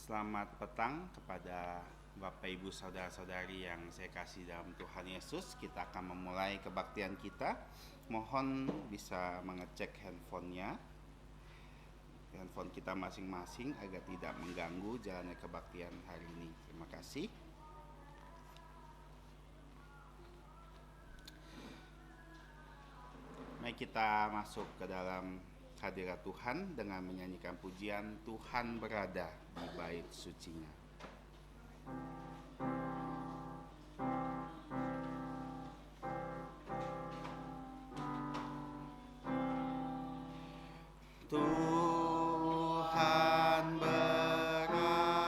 Selamat petang kepada Bapak Ibu Saudara-saudari yang saya kasih dalam Tuhan Yesus. Kita akan memulai kebaktian kita. Mohon bisa mengecek handphone kita masing-masing agar tidak mengganggu jalannya kebaktian hari ini. Terima kasih. Mari kita masuk ke dalam hadirat Tuhan dengan menyanyikan pujian Tuhan berada di bait suci-Nya. Tuhan berada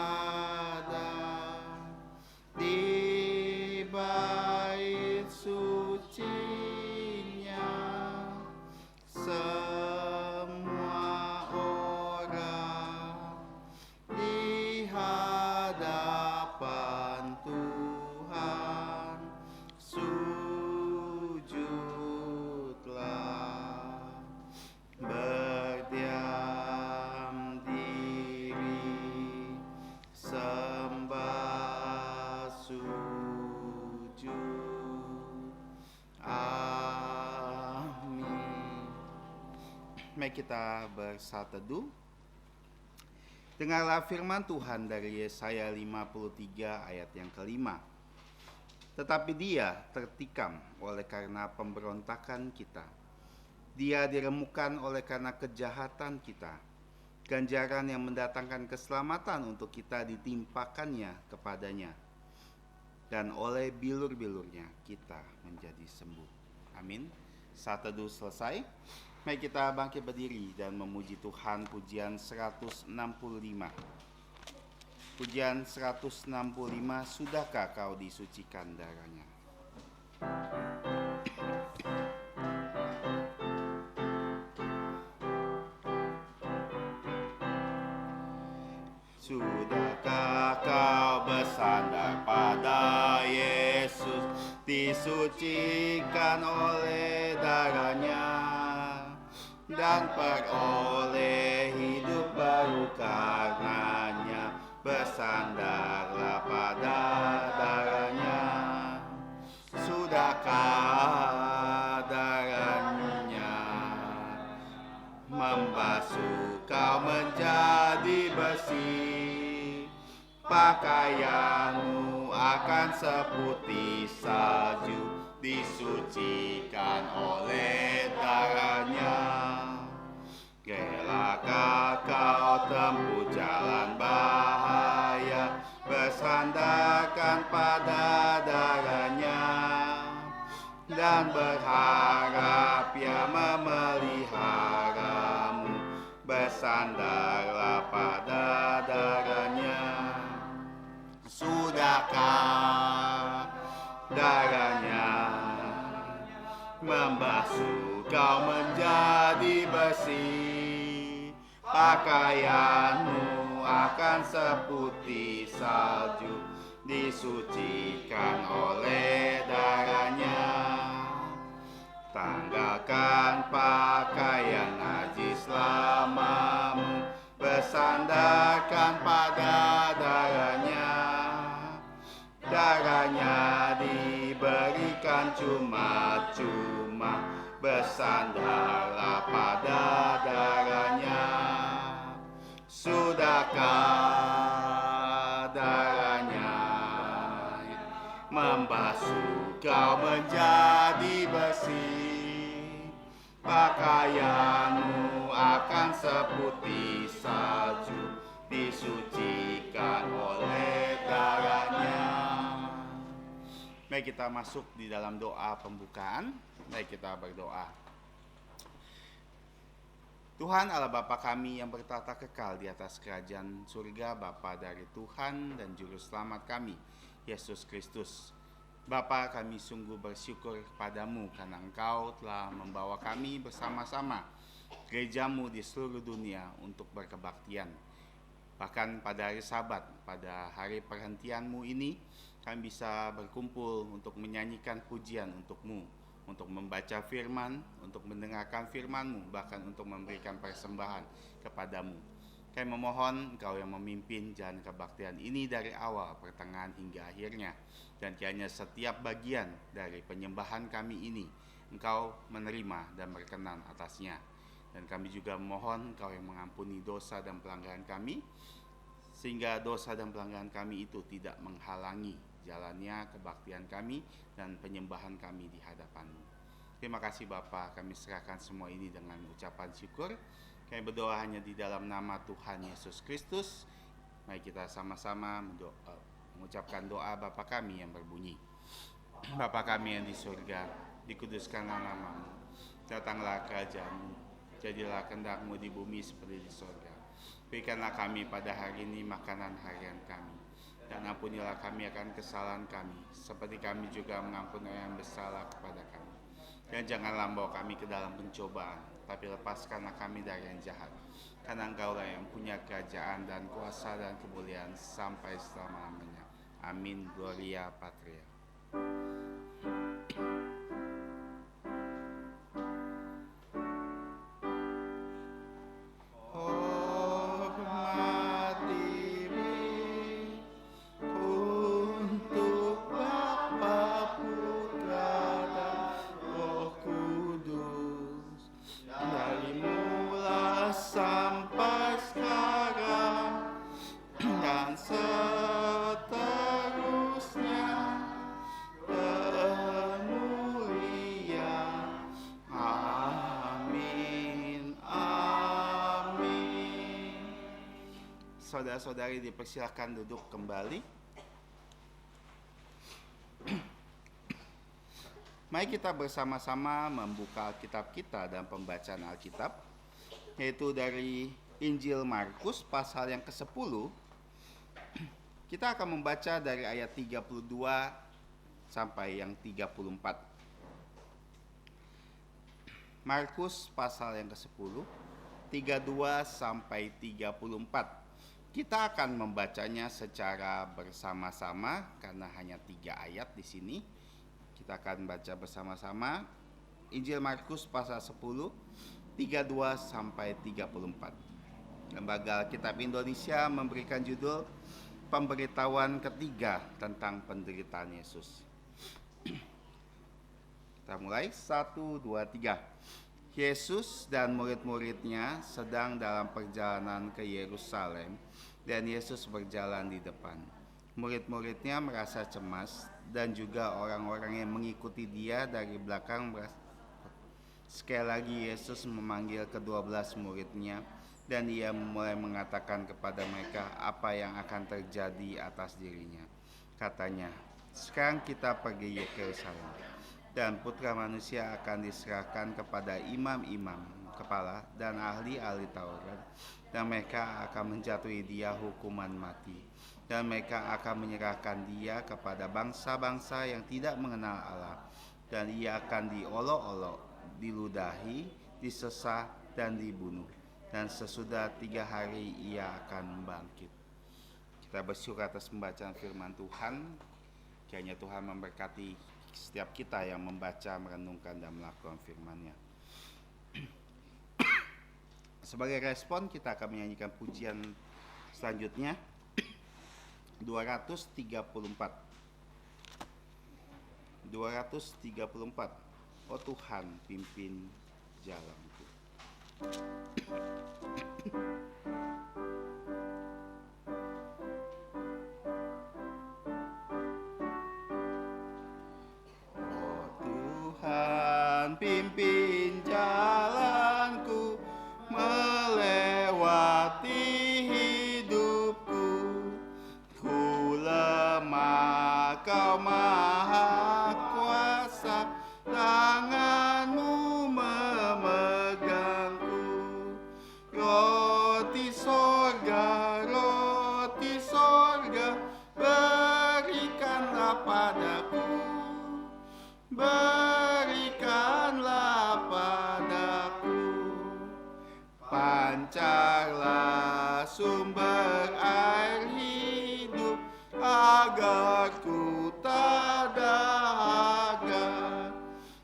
di bait suci-Nya. Semua orang di hadapan Tuhan sujudlah, berdiam diri, sembah sujud. Amin. Mari kita bersatu teduh. Dengarlah firman Tuhan dari Yesaya 53 ayat yang kelima. Tetapi dia tertikam oleh karena pemberontakan kita. Dia diremukkan oleh karena kejahatan kita. Ganjaran yang mendatangkan keselamatan untuk kita ditimpakannya kepadanya. Dan oleh bilur-bilurnya kita menjadi sembuh. Amin. Saat teduh selesai. Mari kita bangkit berdiri dan memuji Tuhan pujian 165. Pujian 165, sudahkah kau disucikan darahnya? Sudahkah kau bersandar pada Yesus, disucikan oleh darahnya, dan peroleh hidup baru karenanya? Bersandarlah pada darahnya. Sudahkah darahnya membasuh kau menjadi bersih? Pakaianmu akan seputih salju, disucikan oleh darahnya. Relakah kau tempuh jalan bahaya, bersandarkan pada darahnya, dan berharap Ia memeliharamu? Bersandarlah pada darahnya. Sudahkah darahnya membasuh kau menjadi bersih? Pakaianmu akan seputih salju, disucikan oleh darahnya. Tanggalkan pakaian najis lamamu, bersandarkan pada darahnya. Darahnya diberikan cuma-cuma, bersandarlah pada darahnya. Sudahkah darahnya membasuh kau menjadi bersih? Pakaianmu akan seputih salju, disucikan oleh darahnya. Mari kita masuk di dalam doa pembukaan. Mari kita berdoa. Tuhan Allah Bapa kami yang bertata kekal di atas kerajaan surga, Bapa dari Tuhan dan Juru Selamat kami, Yesus Kristus. Bapa, kami sungguh bersyukur kepadamu karena Engkau telah membawa kami bersama-sama gerejamu di seluruh dunia untuk berkebaktian. Bahkan pada hari Sabat, pada hari perhentianmu ini, kami bisa berkumpul untuk menyanyikan pujian untuk-Mu, untuk membaca firman, untuk mendengarkan firman-Mu, bahkan untuk memberikan persembahan kepadamu. Kami memohon Engkau yang memimpin jalan kebaktian ini dari awal, pertengahan hingga akhirnya. Dan kiranya setiap bagian dari penyembahan kami ini Engkau menerima dan berkenan atasnya. Dan kami juga memohon Engkau yang mengampuni dosa dan pelanggaran kami, sehingga dosa dan pelanggaran kami itu tidak menghalangi jalannya kebaktian kami dan penyembahan kami di hadapan-Mu. Terima kasih Bapa, kami serahkan semua ini dengan ucapan syukur. Kami berdoa hanya di dalam nama Tuhan Yesus Kristus. Mari kita sama-sama mengucapkan doa Bapa kami yang berbunyi. Bapa kami yang di surga, dikuduskanlah nama-Mu. Datanglah kerajaan-Mu, jadilah kehendak-Mu di bumi seperti di surga. Berikanlah kami pada hari ini makanan harian kami. Dan ampunilah kami akan kesalahan kami, seperti kami juga mengampuni orang yang bersalah kepada kami. Dan janganlah membawa kami ke dalam pencobaan, tapi lepaskanlah kami dari yang jahat. Karena Engkaulah yang punya kerajaan dan kuasa dan kemuliaan sampai selama-lamanya. Amin. Gloria Patria. Saudara-saudari dipersilakan duduk kembali. Mari kita bersama-sama membuka Alkitab kita dan pembacaan Alkitab, yaitu dari Injil Markus pasal yang ke-10. Kita akan membaca dari ayat 32 sampai yang 34. Markus pasal yang ke-10, 32 sampai 34. Kita akan membacanya secara bersama-sama karena hanya 3 ayat di sini. Kita akan baca bersama-sama Injil Markus pasal 10, 32 sampai 34. Lembaga Alkitab Indonesia memberikan judul Pemberitahuan ketiga tentang penderitaan Yesus. Kita mulai 1, 2, 3. Yesus dan murid-muridnya sedang dalam perjalanan ke Yerusalem, dan Yesus berjalan di depan. Murid-muridnya merasa cemas, dan juga orang-orang yang mengikuti dia dari belakang Sekali lagi Yesus memanggil ke-12 muridnya, dan ia mulai mengatakan kepada mereka apa yang akan terjadi atas dirinya. Katanya, sekarang kita pergi ke Yerusalem, dan Putra Manusia akan diserahkan kepada imam-imam kepala dan ahli-ahli Taurat, dan mereka akan menjatuhi dia hukuman mati, dan mereka akan menyerahkan dia kepada bangsa-bangsa yang tidak mengenal Allah, dan ia akan diolok-olok, diludahi, disesah, dan dibunuh, dan sesudah 3 hari ia akan bangkit. Kita bersyukur atas pembacaan firman Tuhan. Kiranya Tuhan memberkati setiap kita yang membaca, merenungkan, dan melakukan firman-Nya. Sebagai respon, kita akan menyanyikan pujian selanjutnya, 234. 234. Oh Tuhan, pimpin jalanku. Pimpin jalanku melewati hidupku. Ku lemah, Kau Maha Kuasa, tangan-Mu memegangku. Roti sorga, berikanlah padaku. Berikanlah padaku, pancarlah sumber air hidup, agar ku tak dahaga.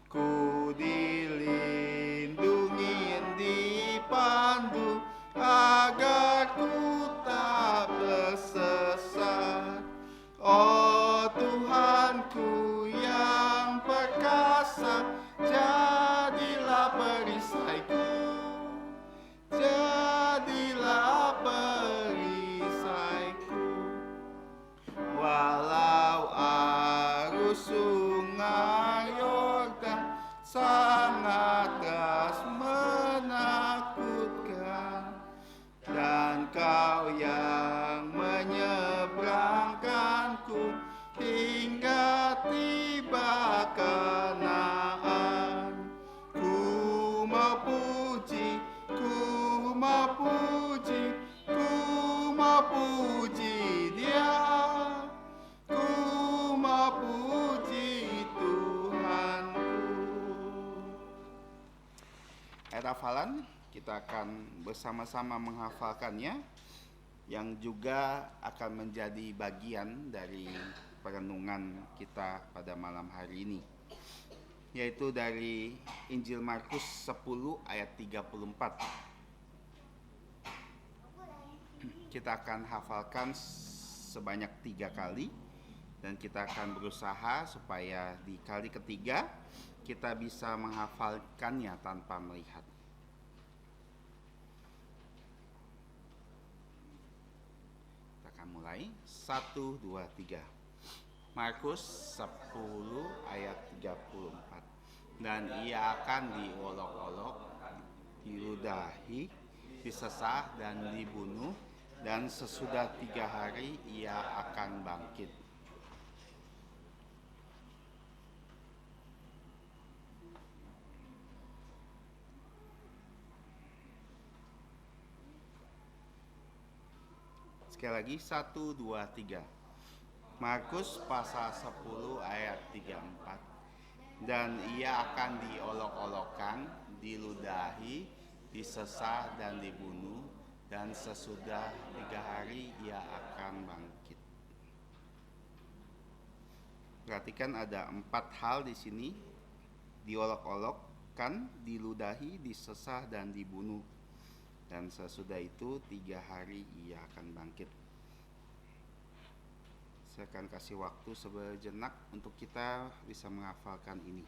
Ku dilindungi, dipandu, agar ku Engkau yang menyeberangkanku hingga tiba Kanaan. Ku memuji, ku memuji, ku memuji Dia, ku memuji Tuhanku. Ayat hafalan kita akan bersama-sama menghafalkannya, yang juga akan menjadi bagian dari perenungan kita pada malam hari ini, yaitu dari Injil Markus 10 ayat 34. Kita akan hafalkan sebanyak 3 kali, dan kita akan berusaha supaya di kali ketiga kita bisa menghafalkannya tanpa melihat. Kita akan mulai. 1, 2, 3. Markus 10 ayat 34. Dan ia akan diolok-olok, diludahi, disesah dan dibunuh, dan sesudah 3 hari ia akan bangkit. Sekali lagi, 1, 2, 3. Markus pasal 10 ayat 34. Dan ia akan diolok-olokkan, diludahi, disesah dan dibunuh, dan sesudah 3 hari ia akan bangkit. Perhatikan ada 4 hal di sini: diolok-olokkan, diludahi, disesah dan dibunuh, dan sesudah itu 3 hari ia akan bangkit. Saya akan kasih waktu sejenak untuk kita bisa menghafalkan ini.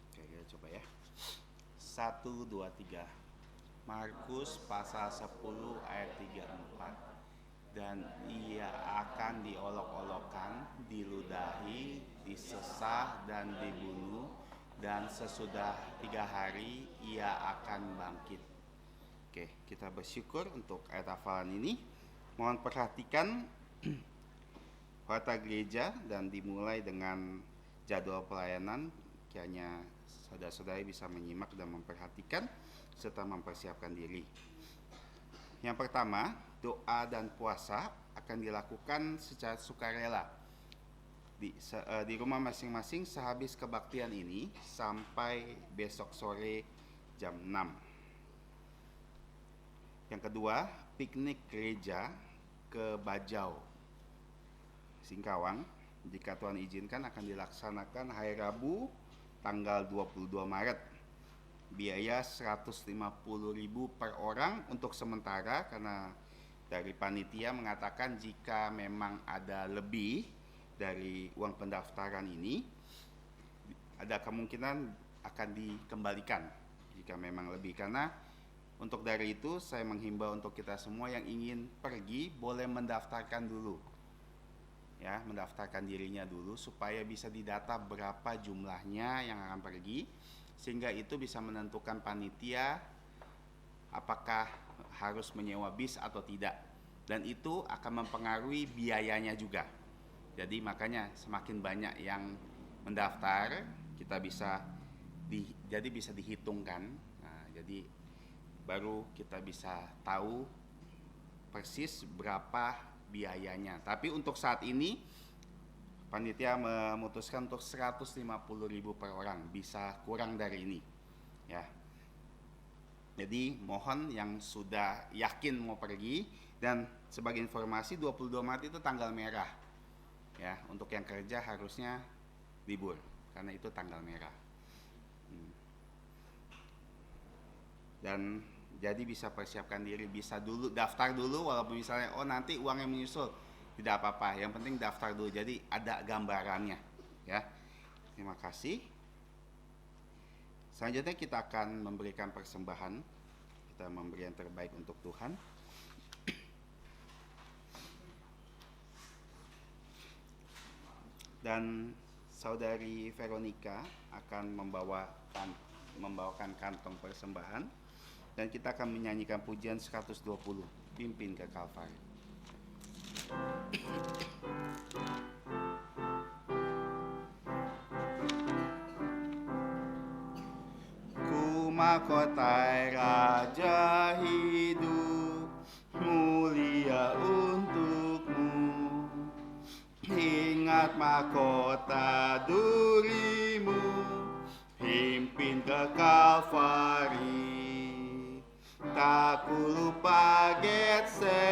Oke, kita coba ya. 1, 2, 3. Markus pasal 10 ayat 34. Dan ia akan diolok-olokkan, diludahi, disesah dan dibunuh, dan sesudah 3 hari ia akan bangkit. Oke, kita bersyukur untuk ayat hafalan ini. Mohon perhatikan warta gereja dan dimulai dengan jadwal pelayanan. Kiranya saudara-saudari bisa menyimak dan memperhatikan serta mempersiapkan diri. Yang pertama, doa dan puasa akan dilakukan secara sukarela di rumah masing-masing sehabis kebaktian ini sampai besok sore jam 6. Yang kedua, piknik gereja ke Bajau, Singkawang, jika Tuhan izinkan akan dilaksanakan hari Rabu tanggal 22 Maret. Biaya 150.000 per orang untuk sementara, karena dari panitia mengatakan jika memang ada lebih dari uang pendaftaran ini, ada kemungkinan akan dikembalikan jika memang lebih. Karena untuk dari itu saya menghimbau untuk kita semua yang ingin pergi boleh mendaftarkan dulu, ya, mendaftarkan dirinya dulu supaya bisa didata berapa jumlahnya yang akan pergi, sehingga itu bisa menentukan panitia apakah harus menyewa bis atau tidak, dan itu akan mempengaruhi biayanya juga. Jadi makanya semakin banyak yang mendaftar, kita bisa bisa dihitungkan. Nah, jadi baru kita bisa tahu persis berapa biayanya. Tapi untuk saat ini panitia memutuskan untuk 150.000 per orang, bisa kurang dari ini, ya. Jadi mohon yang sudah yakin mau pergi, dan sebagai informasi 22 Maret itu tanggal merah, ya. Untuk yang kerja harusnya libur karena itu tanggal merah. Dan jadi bisa persiapkan diri, bisa dulu daftar dulu, walaupun misalnya nanti uangnya menyusul, tidak apa-apa, yang penting daftar dulu jadi ada gambarannya, ya. Terima kasih. Selanjutnya kita akan memberikan persembahan, kita memberi yang terbaik untuk Tuhan. Dan Saudari Veronica akan membawakan kantong persembahan, dan kita akan menyanyikan pujian 120, Pimpin ke Kalvari. Ku mahkotai Raja hidup, mulia untukmu. Ingat mahkota durimu, pimpin ke Kalvari. Tak ku lupa Getsemani,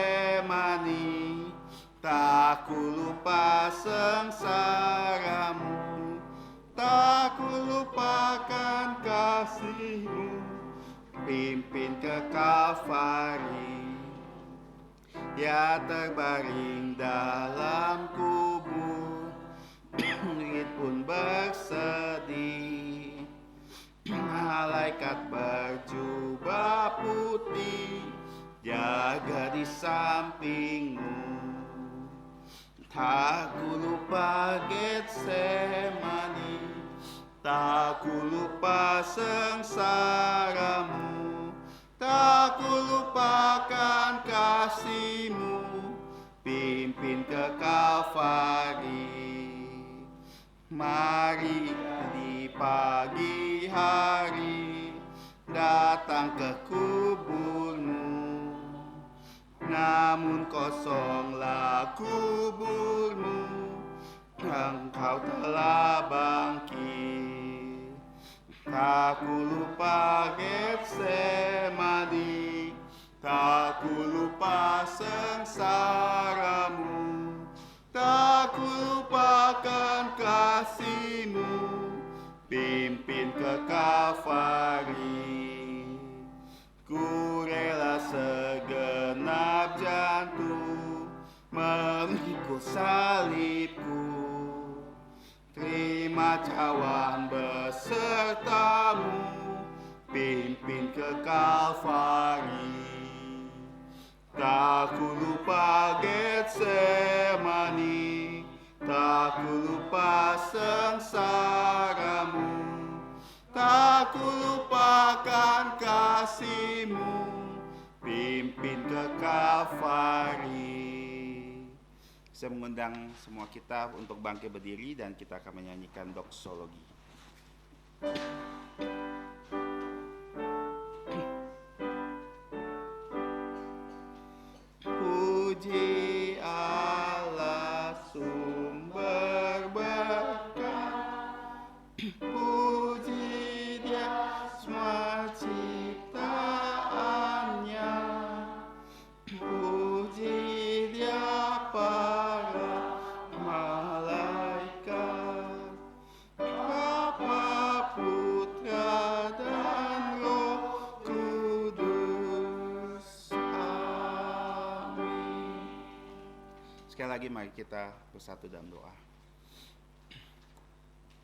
tak ku lupa sengsaramu, tak ku lupakan kasihmu, pimpin ke Kalvari. Dia terbaring dalam kubur, langit pun bersedih. Malaikat berjubah putih jaga di sampingmu. Tak ku lupa Getsemani, tak ku lupa sengsaramu, tak ku lupakan kasihmu, pimpin ke Kalvari. Mari di pagi hari datang ke kuburmu, namun kosonglah kuburmu, engkau telah bangkit. Tak ku lupa Getsemani, tak ku lupa sengsaramu, tak ku lupakan kasihmu, pimpin ke Kalvari. Ku rela segenap jantung memikul salibku, terima cawan besertamu, pimpin ke Kalvari. Tak ku lupa Getsemani, tak ku lupa sengsaramu, tak ku lupakan kasihmu, pimpin ke Kalvari. Saya mengundang semua kita untuk bangkit berdiri dan kita akan menyanyikan doksologi. Puji Allah sumber berkat, puji Dia semua ciptaannya, puji Dia para malaikat, Bapa, Putra, dan Roh Kudus. Amin. Sekali lagi mari kita bersatu dalam doa.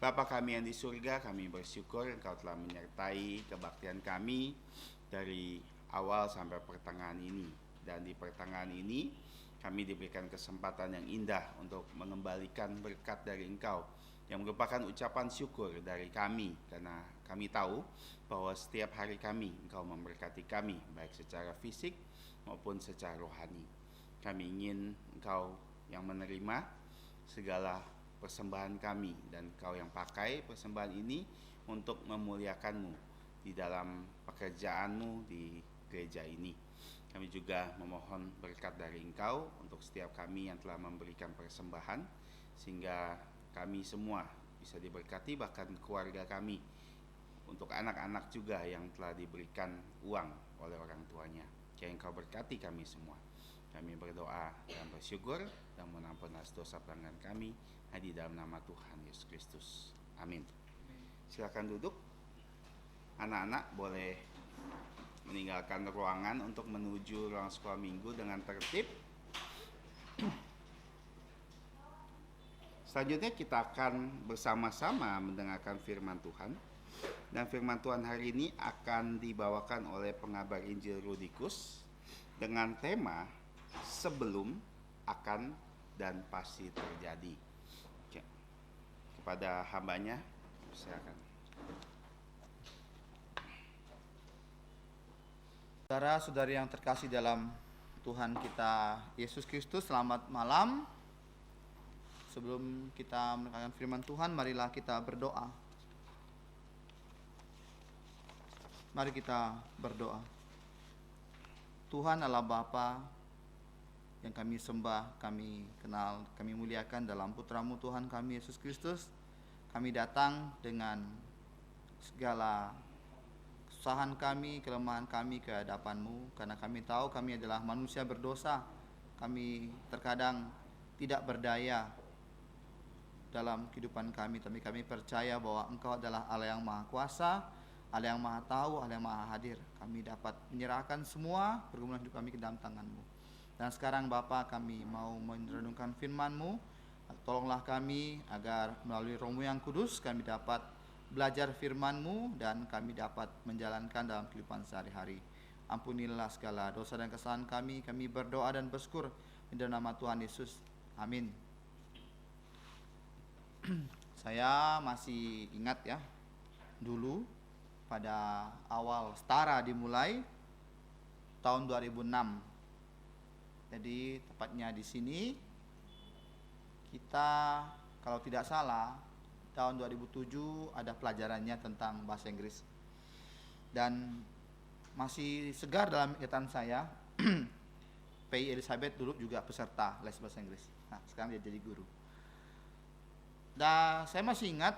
Bapa kami yang di surga, kami bersyukur Engkau telah menyertai kebaktian kami dari awal sampai pertengahan ini. Dan di pertengahan ini kami diberikan kesempatan yang indah untuk mengembalikan berkat dari Engkau, yang merupakan ucapan syukur dari kami, karena kami tahu bahwa setiap hari kami Engkau memberkati kami, baik secara fisik maupun secara rohani. Kami ingin Engkau yang menerima segala persembahan kami, dan Engkau yang pakai persembahan ini untuk memuliakan-Mu di dalam pekerjaan-Mu di gereja ini. Kami juga memohon berkat dari Engkau untuk setiap kami yang telah memberikan persembahan, sehingga kami semua bisa diberkati, bahkan keluarga kami, untuk anak-anak juga yang telah diberikan uang oleh orang tuanya. Kiranya Engkau berkati kami semua. Kami berdoa dan bersyukur dan mohon ampun atas dosa pelanggaran kami di dalam nama Tuhan Yesus Kristus. Amin. Silakan duduk. Anak-anak boleh meninggalkan ruangan untuk menuju ruang sekolah minggu dengan tertib. Selanjutnya kita akan bersama-sama mendengarkan firman Tuhan. Dan firman Tuhan hari ini akan dibawakan oleh pengabar Injil Rudikus dengan tema sebelum, akan, dan pasti terjadi. kepada hambanya. Silakan. Saudara-saudari yang terkasih dalam Tuhan kita Yesus Kristus, selamat malam. Sebelum kita mendengarkan firman Tuhan, marilah kita berdoa. Mari kita berdoa. Tuhan Allah Bapa yang kami sembah, kami kenal, kami muliakan dalam putra-Mu Tuhan kami Yesus Kristus. Kami datang dengan segala kesusahan kami, kelemahan kami ke hadapan-Mu, karena kami tahu kami adalah manusia berdosa. Kami terkadang tidak berdaya dalam kehidupan kami, tapi kami percaya bahwa Engkau adalah Allah yang Maha Kuasa, Allah yang Maha Tahu, Allah yang Maha Hadir. Kami dapat menyerahkan semua pergumulan hidup kami ke dalam tangan-Mu. Dan sekarang Bapa, kami mau merenungkan firman-Mu. Tolonglah kami agar melalui Roh-Mu yang kudus kami dapat belajar firman-Mu dan kami dapat menjalankan dalam kehidupan sehari-hari. Ampunilah segala dosa dan kesalahan kami. Kami berdoa dan bersyukur di dalam nama Tuhan Yesus. Amin. Saya masih ingat ya, dulu pada awal Setara dimulai tahun 2006. Jadi tepatnya di sini kita, kalau tidak salah, tahun 2007 ada pelajarannya tentang bahasa Inggris. Dan masih segar dalam ingatan saya, P.I. Elizabeth dulu juga peserta les bahasa Inggris. Nah, sekarang dia jadi guru. Dan saya masih ingat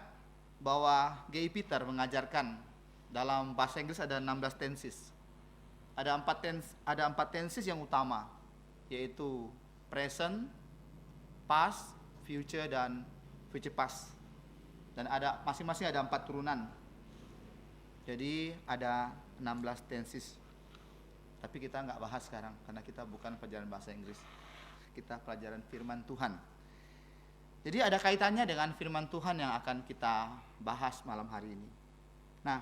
bahwa G.I. Peter mengajarkan dalam bahasa Inggris ada 16 tenses. Ada 4 tenses yang utama, yaitu present, past, future, dan future past. Dan ada masing-masing ada 4 turunan. Jadi ada 16 tenses. Tapi kita nggak bahas sekarang karena kita bukan pelajaran bahasa Inggris. Kita pelajaran firman Tuhan. Jadi ada kaitannya dengan firman Tuhan yang akan kita bahas malam hari ini. Nah,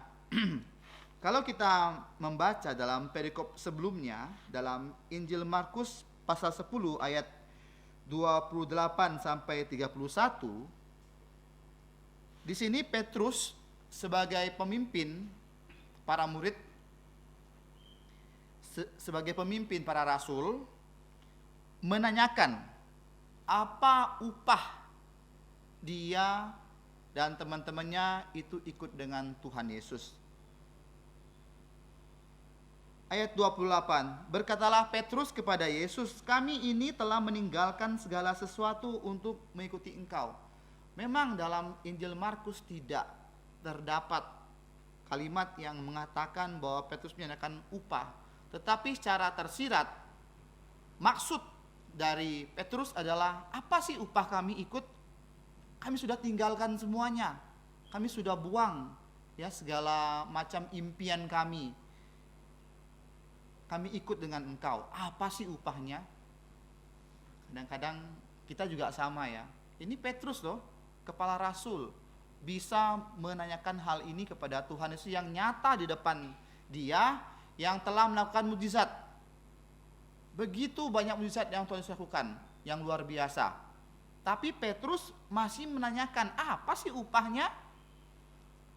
kalau kita membaca dalam perikop sebelumnya, dalam Injil Markus pasal 10 ayat 28 sampai 31, di sini Petrus sebagai pemimpin para murid, sebagai pemimpin para rasul, menanyakan apa upah dia dan teman-temannya itu ikut dengan Tuhan Yesus. Ayat 28, berkatalah Petrus kepada Yesus, kami ini telah meninggalkan segala sesuatu untuk mengikuti Engkau. Memang dalam Injil Markus tidak terdapat kalimat yang mengatakan bahwa Petrus menyatakan upah. Tetapi secara tersirat, maksud dari Petrus adalah, apa sih upah kami ikut? Kami sudah tinggalkan semuanya. Kami sudah buang ya segala macam impian kami. Kami ikut dengan Engkau. Apa sih upahnya? Kadang-kadang kita juga sama ya. Ini Petrus loh, kepala rasul, bisa menanyakan hal ini kepada Tuhan Yesus yang nyata di depan dia, yang telah melakukan mukjizat. Begitu banyak mukjizat yang Tuhan Yesus lakukan, yang luar biasa. Tapi Petrus masih menanyakan, apa sih upahnya?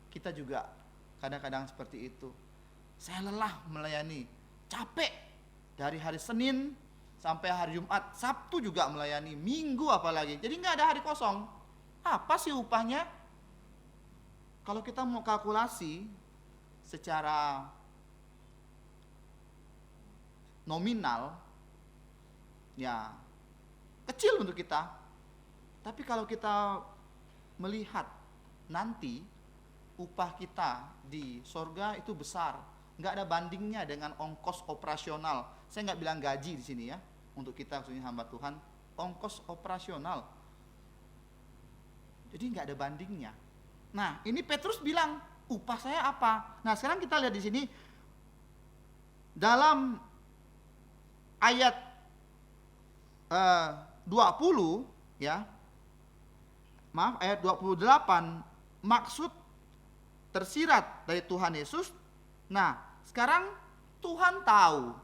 Kita juga kadang-kadang seperti itu. Saya lelah melayani, capek dari hari Senin sampai hari Jumat, Sabtu juga melayani, Minggu apalagi. Jadi nggak ada hari kosong. Apa sih upahnya? Kalau kita mau kalkulasi secara nominal, ya kecil untuk kita. Tapi kalau kita melihat nanti upah kita di sorga itu besar, nggak ada bandingnya dengan ongkos operasional. Saya nggak bilang gaji di sini ya, untuk kita khususnya hamba Tuhan, ongkos operasional. Jadi nggak ada bandingnya. Nah, ini Petrus bilang, upah saya apa? Nah, sekarang kita lihat di sini dalam ayat 20 ya. Maaf, ayat 28, maksud tersirat dari Tuhan Yesus. Nah, sekarang Tuhan tahu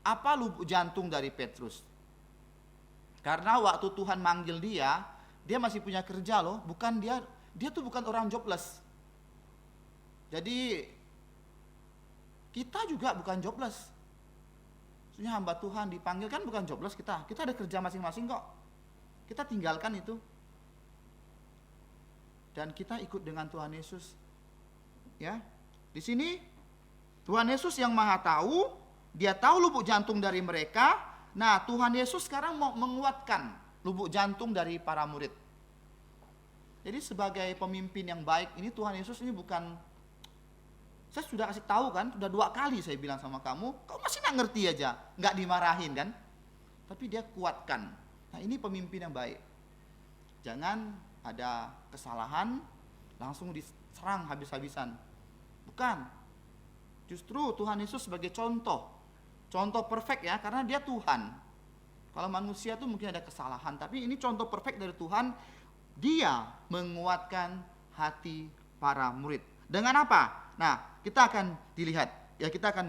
apa lubuk jantung dari Petrus. Karena waktu Tuhan manggil dia masih punya kerja loh, bukan dia dia tuh bukan orang jobless. Jadi kita juga bukan jobless. Maksudnya hamba Tuhan dipanggil kan bukan jobless kita. Kita ada kerja masing-masing kok. Kita tinggalkan itu. Dan kita ikut dengan Tuhan Yesus. Ya. Di sini Tuhan Yesus yang Maha tahu, dia tahu lubuk jantung dari mereka. Nah, Tuhan Yesus sekarang mau menguatkan lubuk jantung dari para murid. Jadi sebagai pemimpin yang baik, ini Tuhan Yesus ini bukan, saya sudah kasih tahu kan, sudah 2 kali saya bilang sama kamu, kau masih nggak ngerti aja, nggak dimarahin kan? Tapi dia kuatkan. Nah, ini pemimpin yang baik. Jangan ada kesalahan langsung diserang habis-habisan. Bukan. Justru Tuhan Yesus sebagai contoh perfect ya, karena dia Tuhan. Kalau manusia tuh mungkin ada kesalahan, tapi ini contoh perfect dari Tuhan. Dia menguatkan hati para murid. Dengan apa? Nah, kita akan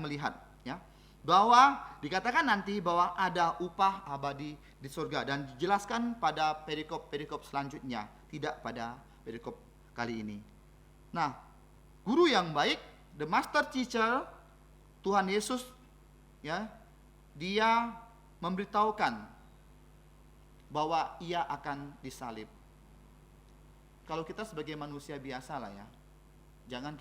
melihat ya, bahwa dikatakan nanti bahwa ada upah abadi di surga, dan dijelaskan pada perikop selanjutnya, tidak pada perikop kali ini. Nah, guru yang baik, the master teacher, Tuhan Yesus ya, dia memberitahukan bahwa ia akan disalib. Kalau kita sebagai manusia biasa lah ya, jangan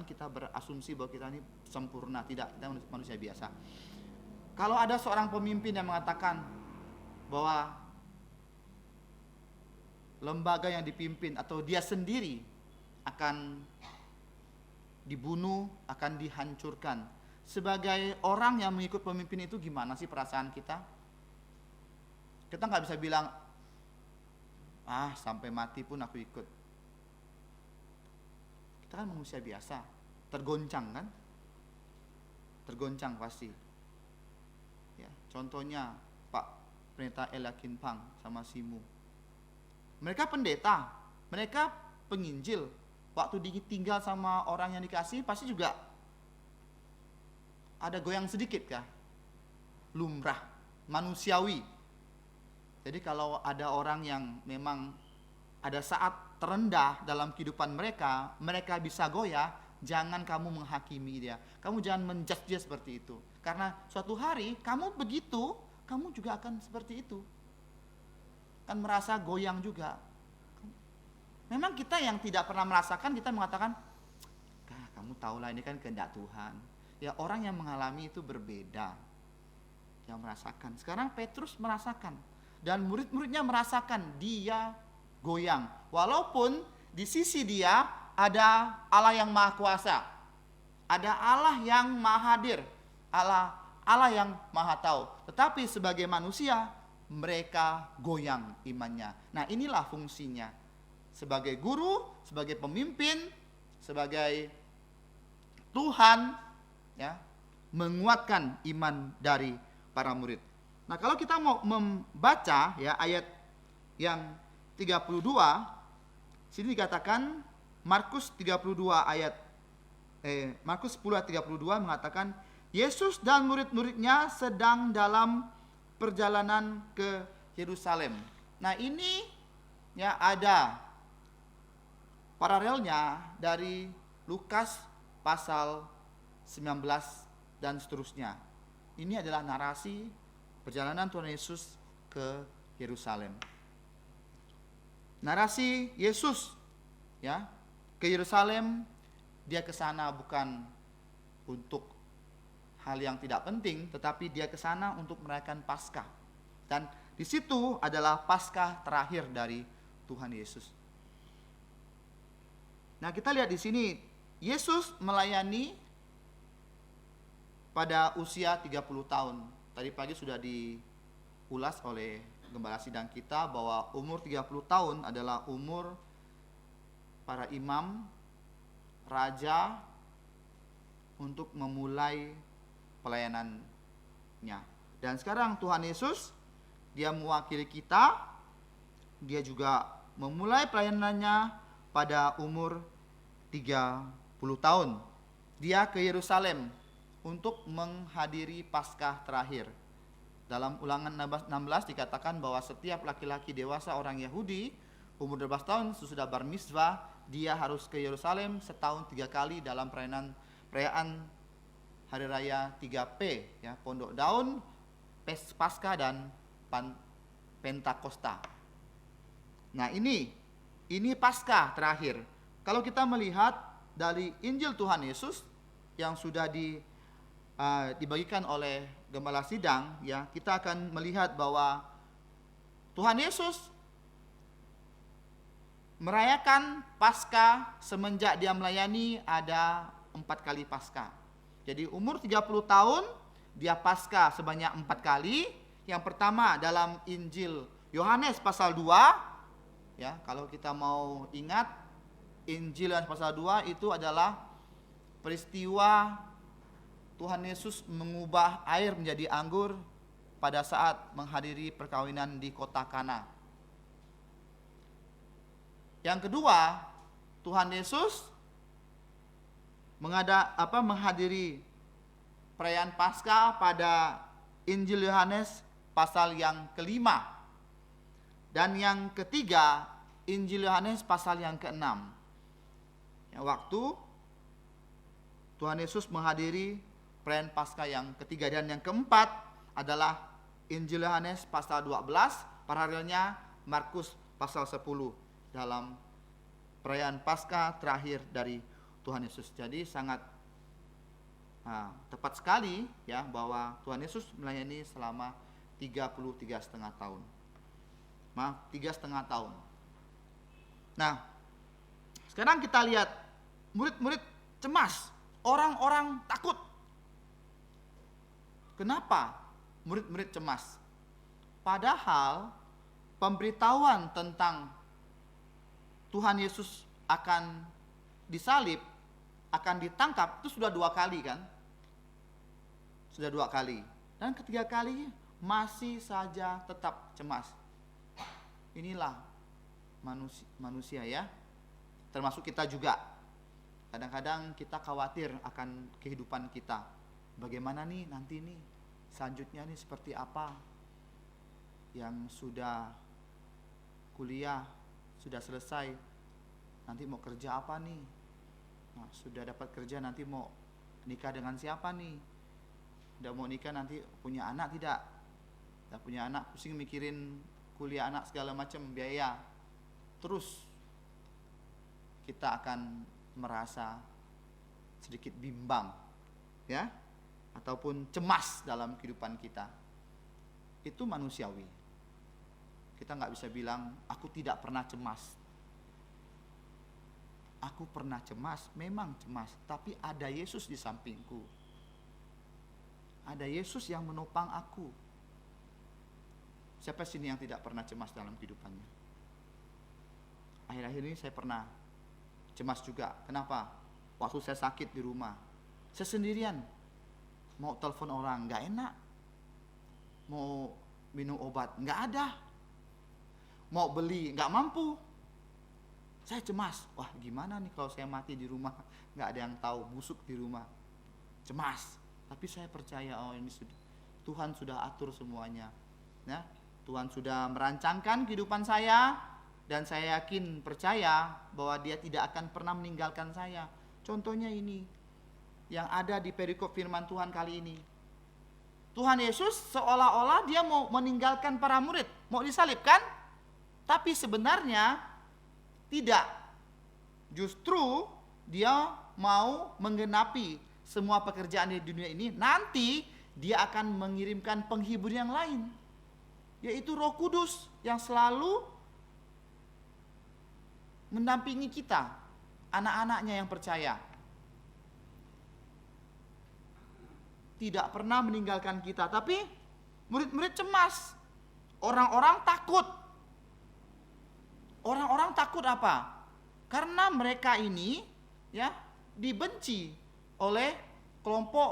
kita berasumsi bahwa kita ini sempurna. Tidak, kita manusia biasa. Kalau ada seorang pemimpin yang mengatakan bahwa lembaga yang dipimpin atau dia sendiri akan dibunuh, akan dihancurkan, sebagai orang yang mengikut pemimpin itu gimana sih perasaan kita? Kita nggak bisa bilang, sampai mati pun aku ikut. Kita kan manusia biasa, tergoncang kan? Tergoncang pasti. Ya, contohnya Pak Pendeta Elakin Pang sama Simu. Mereka pendeta, mereka penginjil. Waktu ditinggal sama orang yang dikasih, pasti juga ada goyang sedikit kah? Lumrah, manusiawi. Jadi kalau ada orang yang memang ada saat terendah dalam kehidupan mereka bisa goyah, jangan kamu menghakimi dia. Kamu jangan menjudge dia seperti itu. Karena suatu hari kamu begitu, kamu juga akan seperti itu. Kan merasa goyang juga. Memang kita yang tidak pernah merasakan, kita mengatakan, kamu tahulah ini kan kehendak Tuhan. Ya, orang yang mengalami itu berbeda. Yang merasakan. Sekarang Petrus merasakan. Dan murid-muridnya merasakan dia goyang. Walaupun di sisi dia ada Allah yang Maha Kuasa. Ada Allah yang Maha Hadir. Allah yang Maha Tahu. Tetapi sebagai manusia, mereka goyang imannya. Nah, inilah fungsinya. Sebagai guru, sebagai pemimpin, sebagai Tuhan, ya, menguatkan iman dari para murid. Nah, kalau kita mau membaca ya ayat yang 32, sini dikatakan Markus 32 ayat Markus 10 ayat 32 mengatakan Yesus dan murid-muridnya sedang dalam perjalanan ke Yerusalem. Nah, ini ya ada paralelnya dari Lukas pasal 19 dan seterusnya. Ini adalah narasi perjalanan Tuhan Yesus ke Yerusalem. Narasi Yesus ya ke Yerusalem, dia ke sana bukan untuk hal yang tidak penting, tetapi dia ke sana untuk merayakan Paskah. Dan di situ adalah Paskah terakhir dari Tuhan Yesus. Nah, kita lihat di sini Yesus melayani pada usia 30 tahun. Tadi pagi sudah diulas oleh gembala sidang kita bahwa umur 30 tahun adalah umur para imam, raja untuk memulai pelayanannya. Dan sekarang Tuhan Yesus, dia mewakili kita, dia juga memulai pelayanannya pada umur 30 tahun. Dia ke Yerusalem untuk menghadiri Paskah terakhir. Dalam Ulangan 16 dikatakan bahwa setiap laki-laki dewasa orang Yahudi umur 12 tahun sesudah bar mitzvah, dia harus ke Yerusalem setahun 3 kali dalam perayaan Hari Raya 3P, ya, Pondok Daun, Paskah dan Pentakosta. Nah, ini Paskah terakhir. Kalau kita melihat dari Injil Tuhan Yesus yang sudah dibagikan oleh gembala sidang, ya, kita akan melihat bahwa Tuhan Yesus merayakan Paskah semenjak dia melayani ada 4 kali Paskah. Jadi umur 30 tahun dia Paskah sebanyak 4 kali. Yang pertama dalam Injil Yohanes pasal 2, ya, kalau kita mau ingat, Injil Yohanes pasal 2 itu adalah peristiwa Tuhan Yesus mengubah air menjadi anggur pada saat menghadiri perkawinan di kota Kana. Yang kedua, Tuhan Yesus menghadiri perayaan Paskah pada Injil Yohanes pasal yang kelima. Dan yang ketiga, Injil Yohanes pasal yang keenam. Waktu Tuhan Yesus menghadiri perayaan Paskah yang ketiga. Dan yang keempat adalah Injil Yohanes pasal 12, paralelnya Markus pasal 10 dalam perayaan Paskah terakhir dari Tuhan Yesus. Jadi sangat tepat sekali, ya, bahwa Tuhan Yesus melayani selama 33,5 tahun. 3,5 tahun. Nah, sekarang kita lihat murid-murid cemas, orang-orang takut. Kenapa murid-murid cemas? Padahal pemberitahuan tentang Tuhan Yesus akan disalib, akan ditangkap, itu sudah 2 kali kan? Sudah 2 kali. Dan ketiga kali masih saja tetap cemas. Inilah manusia, ya. Termasuk kita juga. Kadang-kadang kita khawatir akan kehidupan kita. Bagaimana nih nanti nih, selanjutnya nih seperti apa? Yang sudah kuliah, sudah selesai, nanti mau kerja apa nih? Nah, sudah dapat kerja, nanti mau nikah dengan siapa nih? Udah mau nikah nanti punya anak tidak? Udah punya anak, pusing mikirin kuliah anak segala macam biaya. Terus kita akan merasa sedikit bimbang, ya, ataupun cemas dalam kehidupan kita. Itu manusiawi. Kita nggak bisa bilang aku tidak pernah cemas. Aku pernah cemas, memang cemas, tapi ada Yesus di sampingku. Ada Yesus yang menopang aku. Siapa sini yang tidak pernah cemas dalam kehidupannya? Akhir-akhir ini saya pernah cemas juga. Kenapa? Waktu saya sakit di rumah, saya sendirian. Mau telepon orang nggak enak, mau minum obat nggak ada, mau beli nggak mampu. Saya cemas, wah gimana nih kalau saya mati di rumah, nggak ada yang tahu, busuk di rumah, cemas. Tapi saya percaya, oh ini Tuhan sudah atur semuanya, ya. Tuhan sudah merancangkan kehidupan saya, dan saya yakin, percaya bahwa Dia tidak akan pernah meninggalkan saya. Contohnya ini yang ada di perikop firman Tuhan kali ini. Tuhan Yesus seolah-olah Dia mau meninggalkan para murid, mau disalibkan, tapi sebenarnya tidak. Justru Dia mau menggenapi semua pekerjaan di dunia ini. Nanti Dia akan mengirimkan penghibur yang lain, yaitu Roh Kudus yang selalu mendampingi kita, anak-anaknya yang percaya. Tidak pernah meninggalkan kita. Tapi murid-murid cemas. Orang-orang takut. Orang-orang takut apa? Karena mereka ini, ya, dibenci oleh kelompok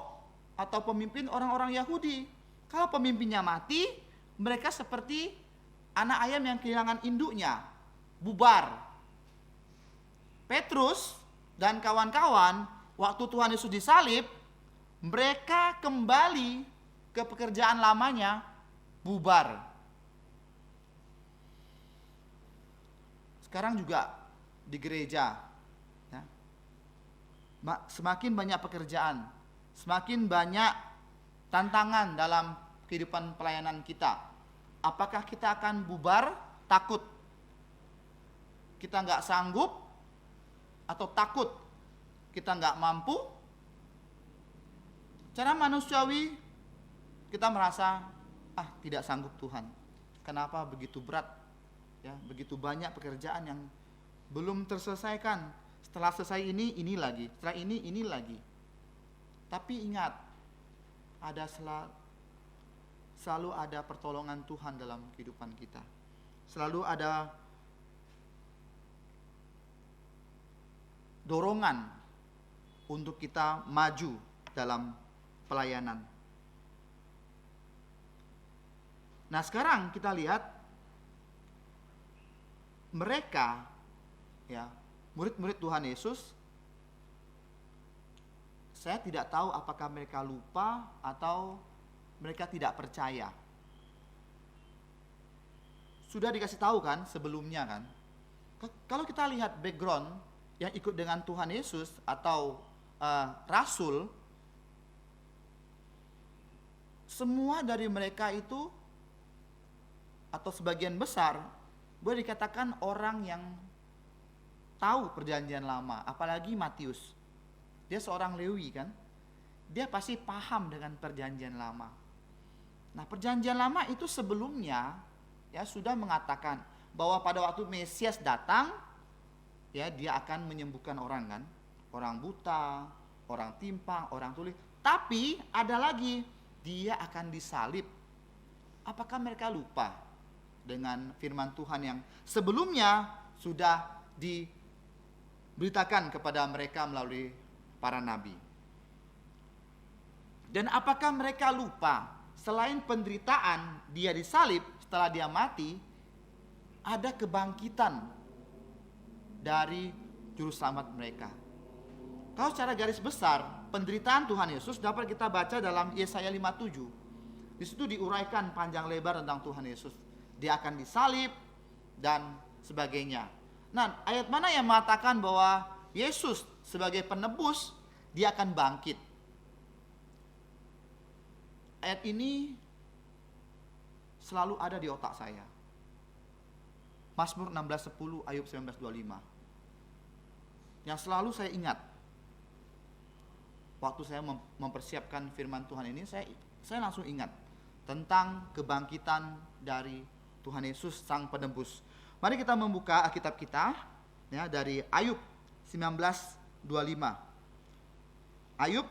atau pemimpin orang-orang Yahudi. Kalau pemimpinnya mati, mereka seperti anak ayam yang kehilangan induknya, bubar. Petrus dan kawan-kawan waktu Tuhan Yesus disalib, mereka kembali ke pekerjaan lamanya, bubar. Sekarang juga di gereja, ya, semakin banyak pekerjaan, semakin banyak tantangan dalam kehidupan pelayanan kita. Apakah kita akan bubar, takut kita nggak sanggup, atau takut kita nggak mampu? Cara manusiawi kita merasa, tidak sanggup Tuhan. Kenapa begitu berat? Ya, begitu banyak pekerjaan yang belum terselesaikan. Setelah selesai ini lagi. Setelah ini lagi. Tapi ingat, selalu ada pertolongan Tuhan dalam kehidupan kita. Selalu ada dorongan untuk kita maju dalam pelayanan. Nah, sekarang kita lihat mereka, ya, murid-murid Tuhan Yesus, saya tidak tahu apakah mereka lupa atau mereka tidak percaya. Sudah dikasih tahu kan sebelumnya kan. Kalau kita lihat background yang ikut dengan Tuhan Yesus atau rasul, semua dari mereka itu atau sebagian besar boleh dikatakan orang yang tahu perjanjian lama, apalagi Matius. Dia seorang Lewi kan. Dia pasti paham dengan perjanjian lama. Nah, perjanjian lama itu sebelumnya ya sudah mengatakan bahwa pada waktu Mesias datang, ya, dia akan menyembuhkan orang kan. Orang buta, orang timpang, orang tuli. Tapi ada lagi, dia akan disalib. Apakah mereka lupa dengan firman Tuhan yang sebelumnya sudah diberitakan kepada mereka melalui para nabi? Dan apakah mereka lupa selain penderitaan dia disalib, setelah dia mati, ada kebangkitan dari juru selamat mereka? Kalau secara garis besar, penderitaan Tuhan Yesus dapat kita baca dalam Yesaya 57. Di situ diuraikan panjang lebar tentang Tuhan Yesus. Dia akan disalib dan sebagainya. Nah, ayat mana yang mengatakan bahwa Yesus sebagai penebus, dia akan bangkit? Ayat ini selalu ada di otak saya. Mazmur 16:10, Ayub 19:25. Yang selalu saya ingat waktu saya mempersiapkan firman Tuhan ini, saya langsung ingat tentang kebangkitan dari Tuhan Yesus sang penebus. Mari kita membuka Alkitab kita, ya, dari Ayub 19:25. Ayub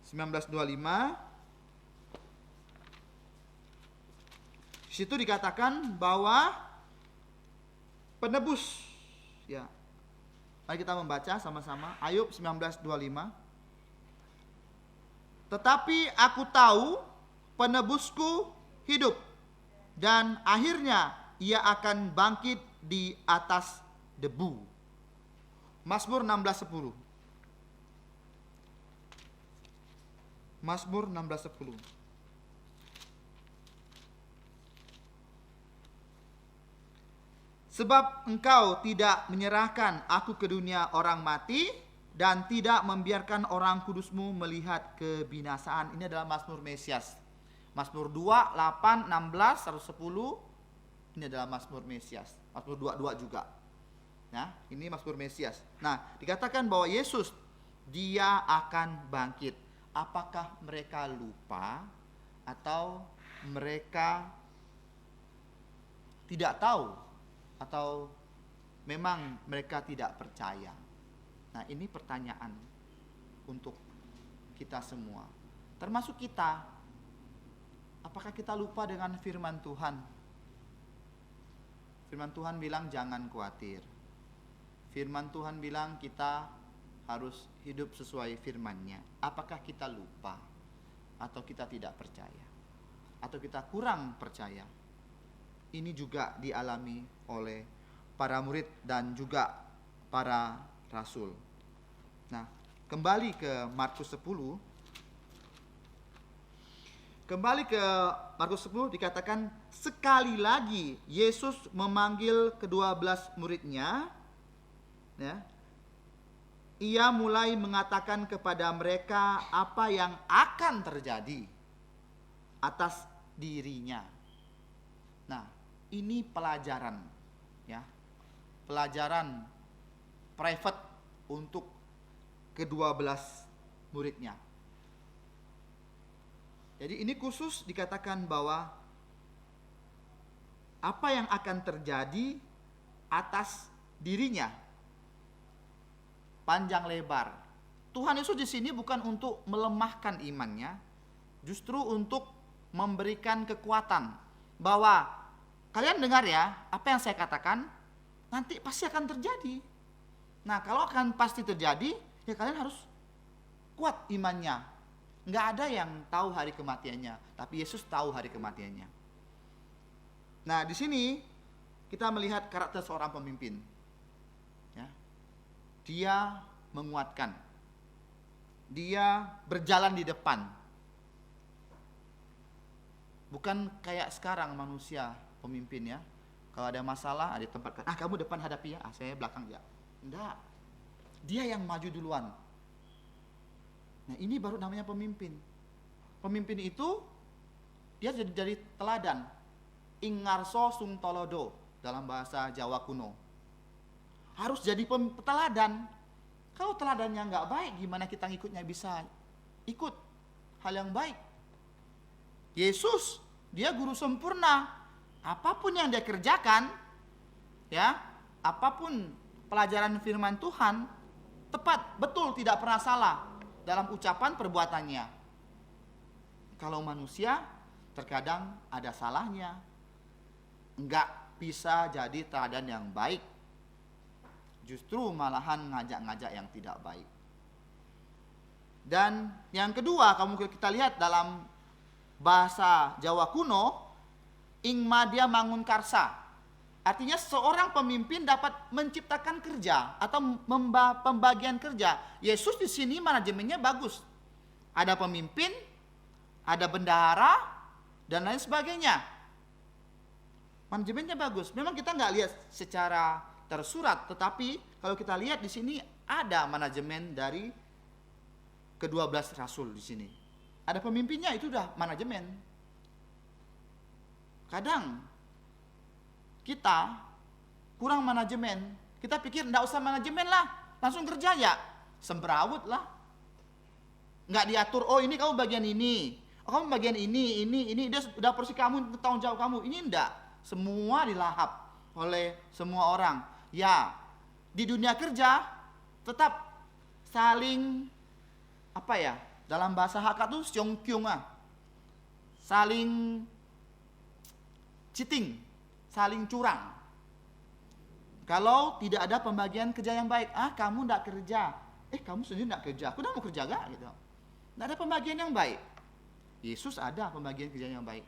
19:25. Di situ dikatakan bahwa penebus, ya. Mari kita membaca sama-sama Ayub 19:25. Tetapi aku tahu penebusku hidup, dan akhirnya ia akan bangkit di atas debu. Mazmur 16:10. Mazmur 16:10. Sebab engkau tidak menyerahkan aku ke dunia orang mati, dan tidak membiarkan orang kudusmu melihat kebinasaan. Ini adalah Mazmur Mesias. Mazmur 2, 8, 16, 110. Ini adalah Mazmur Mesias. Mazmur 22 juga. Nah, ini Mazmur Mesias. Nah, dikatakan bahwa Yesus, dia akan bangkit. Apakah mereka lupa atau mereka tidak tahu, atau memang mereka tidak percaya? Nah, ini pertanyaan untuk kita semua, termasuk kita. Apakah kita lupa dengan firman Tuhan? Firman Tuhan bilang jangan khawatir. Firman Tuhan bilang kita harus hidup sesuai firman-Nya. Apakah kita lupa, atau kita tidak percaya, atau kita kurang percaya? Ini juga dialami oleh para murid dan juga para rasul. Nah, kembali ke Markus 10. Kembali ke Markus 10 dikatakan sekali lagi Yesus memanggil ke-12 muridnya, ya, ia mulai mengatakan kepada mereka apa yang akan terjadi atas dirinya. Nah, ini pelajaran, ya, pelajaran private untuk ke-12 muridnya. Jadi ini khusus dikatakan bahwa apa yang akan terjadi atas dirinya, panjang lebar. Tuhan Yesus di sini bukan untuk melemahkan imannya, justru untuk memberikan kekuatan bahwa kalian dengar ya, apa yang saya katakan nanti pasti akan terjadi. Nah, kalau akan pasti terjadi, ya kalian harus kuat imannya. Nggak ada yang tahu hari kematiannya, tapi Yesus tahu hari kematiannya. Nah, di sini kita melihat karakter seorang pemimpin. Ya. Dia menguatkan. Dia berjalan di depan. Bukan kayak sekarang manusia pemimpin, ya. Kalau ada masalah, ada tempat, kamu depan hadapi ya, saya belakang ya. Enggak. Dia yang maju duluan. Nah, ini baru namanya pemimpin. Pemimpin itu dia jadi teladan. Ingarso sung tolodo dalam bahasa Jawa kuno. Harus jadi teladan. Kalau teladannya nggak baik, gimana kita ngikutnya bisa ikut hal yang baik? Yesus, dia guru sempurna. Apapun yang dia kerjakan, ya, apapun pelajaran firman Tuhan, tepat, betul, tidak pernah salah dalam ucapan perbuatannya. Kalau manusia terkadang ada salahnya, nggak bisa jadi teladan yang baik, justru malahan ngajak-ngajak yang tidak baik. Dan yang kedua, kita lihat dalam bahasa Jawa kuno, ingma dia mangun karsa, artinya seorang pemimpin dapat menciptakan kerja atau pembagian kerja. Yesus di sini manajemennya bagus. Ada pemimpin, ada bendahara, dan lain sebagainya. Manajemennya bagus. Memang kita nggak lihat secara tersurat, tetapi kalau kita lihat di sini ada manajemen dari ke-12 rasul di sini. Ada pemimpinnya, itu udah manajemen. Kadang kita kurang manajemen. Kita pikir nggak usah manajemen lah, langsung kerja ya, semberawut lah. Nggak diatur, oh ini kamu bagian ini, oh kamu bagian ini, dia udah porsi kamu, tanggung jawab kamu. Ini enggak, semua dilahap oleh semua orang. Ya, di dunia kerja tetap saling dalam bahasa Hakka tuh syongkyung, saling cheating, saling curang. Kalau tidak ada pembagian kerja yang baik, kamu tidak kerja, kamu sendiri tidak kerja, aku udah mau kerja gak gitu. Tidak ada pembagian yang baik. Yesus ada pembagian kerja yang baik.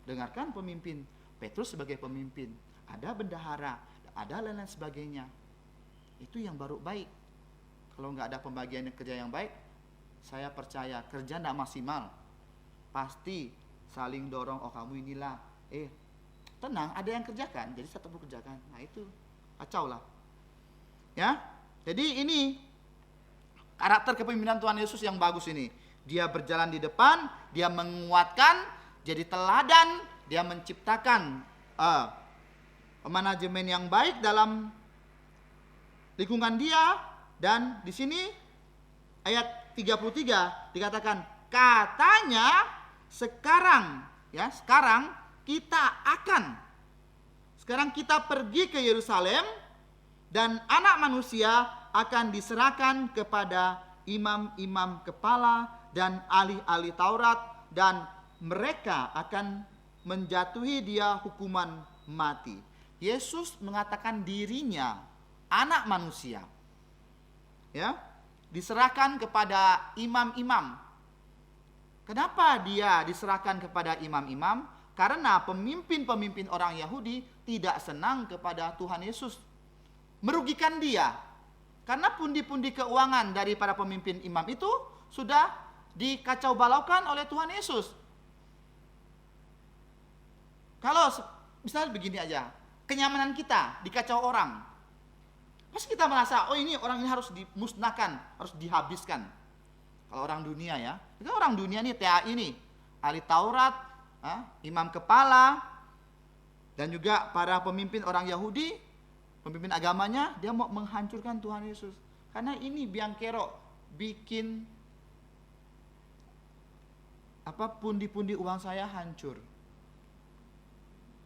Dengarkan pemimpin, Petrus sebagai pemimpin, ada bendahara, ada lain-lain sebagainya. Itu yang baru baik. Kalau nggak ada pembagian kerja yang baik, saya percaya kerja tidak maksimal. Pasti saling dorong, oh kamu inilah, tenang, ada yang kerjakan, jadi satu kerjakan. Nah itu kacau lah. Ya, jadi ini karakter kepemimpinan Tuhan Yesus yang bagus ini. Dia berjalan di depan, dia menguatkan, jadi teladan, dia menciptakan manajemen yang baik dalam lingkungan dia. Dan di sini ayat 33 dikatakan, katanya sekarang kita pergi ke Yerusalem dan anak manusia akan diserahkan kepada imam-imam kepala dan ahli-ahli Taurat, dan mereka akan menjatuhi dia hukuman mati. Yesus mengatakan dirinya anak manusia, ya, diserahkan kepada imam-imam. Kenapa dia diserahkan kepada imam-imam? Karena pemimpin-pemimpin orang Yahudi tidak senang kepada Tuhan Yesus. Merugikan dia. Karena pundi-pundi keuangan dari para pemimpin imam itu sudah dikacau balaukan oleh Tuhan Yesus. Kalau misalnya begini aja, kenyamanan kita dikacau orang, pasti kita merasa, oh ini orang ini harus dimusnahkan, harus dihabiskan. Kalau orang dunia ya, itu orang dunia nih, TAI nih, ahli Taurat, imam kepala, dan juga para pemimpin orang Yahudi, pemimpin agamanya, dia mau menghancurkan Tuhan Yesus. Karena ini biang kerok, bikin pundi-pundi uang saya hancur.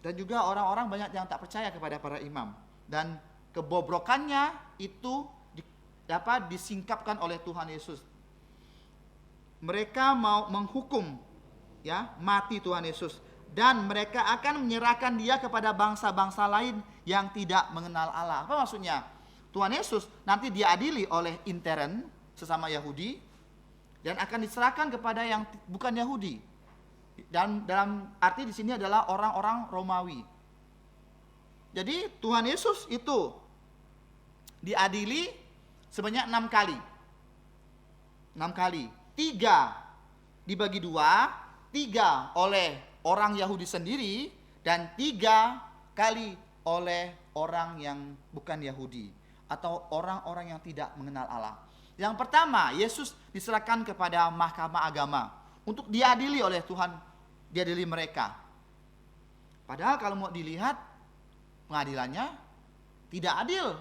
Dan juga orang-orang banyak yang tak percaya kepada para imam. Dan kebobrokannya itu disingkapkan oleh Tuhan Yesus. Mereka mau menghukum ya mati Tuhan Yesus, dan mereka akan menyerahkan dia kepada bangsa-bangsa lain yang tidak mengenal Allah. Apa maksudnya? Tuhan Yesus nanti diadili oleh intern sesama Yahudi dan akan diserahkan kepada yang bukan Yahudi. Dan dalam arti di sini adalah orang-orang Romawi. Jadi Tuhan Yesus itu diadili sebanyak 6 kali. 6 kali. 3 dibagi 2, 3 oleh orang Yahudi sendiri, dan 3 kali oleh orang yang bukan Yahudi atau orang-orang yang tidak mengenal Allah. Yang pertama, Yesus diserahkan kepada mahkamah agama untuk diadili oleh Tuhan, diadili mereka. Padahal kalau mau dilihat pengadilannya tidak adil.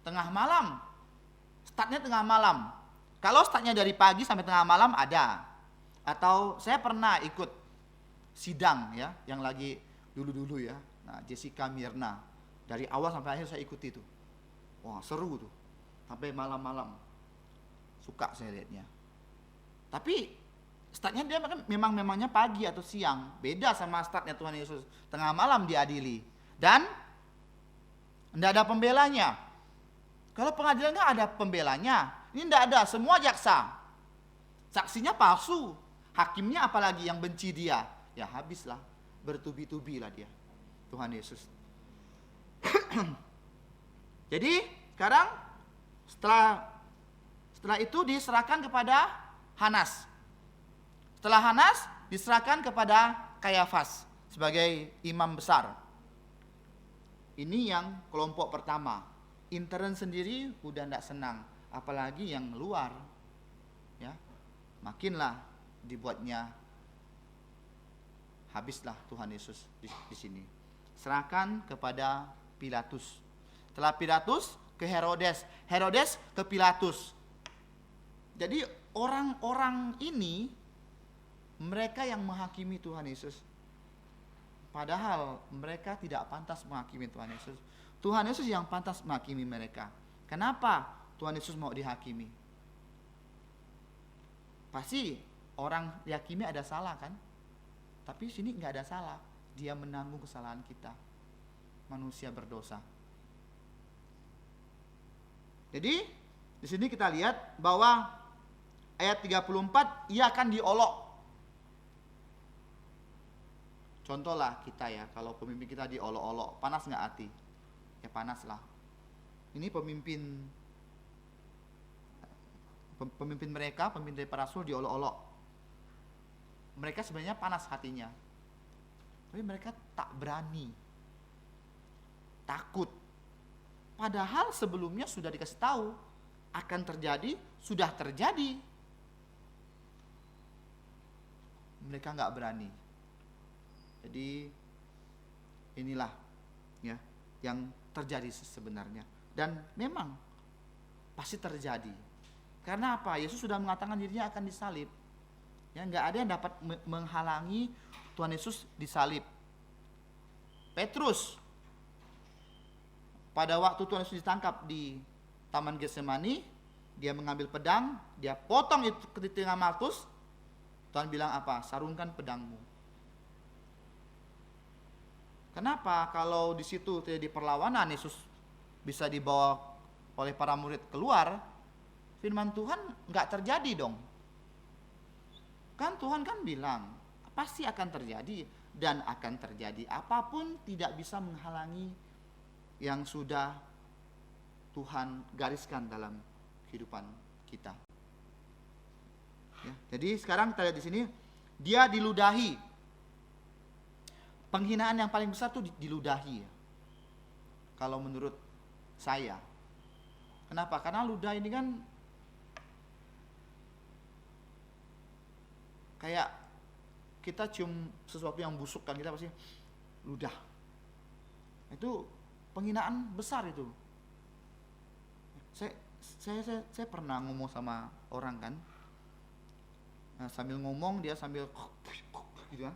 Tengah malam. Startnya tengah malam. Kalau startnya dari pagi sampai tengah malam ada. Atau saya pernah ikut sidang ya, yang lagi dulu-dulu ya. Nah, Jessica Mirna. Dari awal sampai akhir saya ikuti itu. Wah, seru tuh. Sampai malam-malam. Suka saya lihatnya. Tapi startnya dia memangnya pagi atau siang. Beda sama startnya Tuhan Yesus. Tengah malam diadili. Dan tidak ada pembelanya. Kalau pengadilan kan ada pembelanya. Ini tidak ada, semua jaksa. Saksinya palsu. Hakimnya apalagi yang benci dia. Ya habislah, bertubi-tubilah dia. Tuhan Yesus. Jadi sekarang setelah itu diserahkan kepada Hanas. Setelah Hanas diserahkan kepada Kayafas sebagai imam besar. Ini yang kelompok pertama. Intern sendiri udah tidak senang, apalagi yang luar. Ya, makinlah dibuatnya. Habislah Tuhan Yesus di sini. Serahkan kepada Pilatus. Setelah Pilatus ke Herodes, Herodes ke Pilatus. Jadi orang-orang ini mereka yang menghakimi Tuhan Yesus. Padahal mereka tidak pantas menghakimi Tuhan Yesus. Tuhan Yesus yang pantas menghakimi mereka. Kenapa Tuhan Yesus mau dihakimi? Pasti orang dihakimi ada salah kan? Tapi sini nggak ada salah. Dia menanggung kesalahan kita. Manusia berdosa. Jadi di sini kita lihat bahwa ayat 34 ia akan diolok. Contohlah kita ya, kalau pemimpin kita diolok-olok, panas nggak hati? Ya panas lah. Ini pemimpin mereka, pemimpin dari para rasul diolok-olok. Mereka sebenarnya panas hatinya. Tapi mereka tak berani. Takut. Padahal sebelumnya sudah dikasih tahu akan terjadi, sudah terjadi. Mereka nggak berani. Jadi inilah ya yang terjadi sebenarnya, dan memang pasti terjadi. Karena apa? Yesus sudah mengatakan dirinya akan disalib. Ya, nggak ada yang dapat menghalangi Tuhan Yesus disalib. Petrus pada waktu Tuhan Yesus ditangkap di Taman Getsemani, dia mengambil pedang, dia potong itu ke tengah Malkus. Tuhan bilang apa? Sarungkan pedangmu. Kenapa kalau di situ terjadi perlawanan, Yesus bisa dibawa oleh para murid keluar, firman Tuhan nggak terjadi dong. Kan Tuhan kan bilang pasti akan terjadi dan akan terjadi. Apapun tidak bisa menghalangi yang sudah Tuhan gariskan dalam kehidupan kita. Ya, jadi sekarang kita lihat di sini, dia diludahi. penghinaan yang paling besar tuh diludahi ya. Kalau menurut saya. Kenapa? Karena ludah ini kan kayak kita cium sesuatu yang busuk kan, kita pasti ludah. Itu penghinaan besar itu. Saya pernah ngomong sama orang kan. Nah, sambil ngomong dia sambil gitu kan.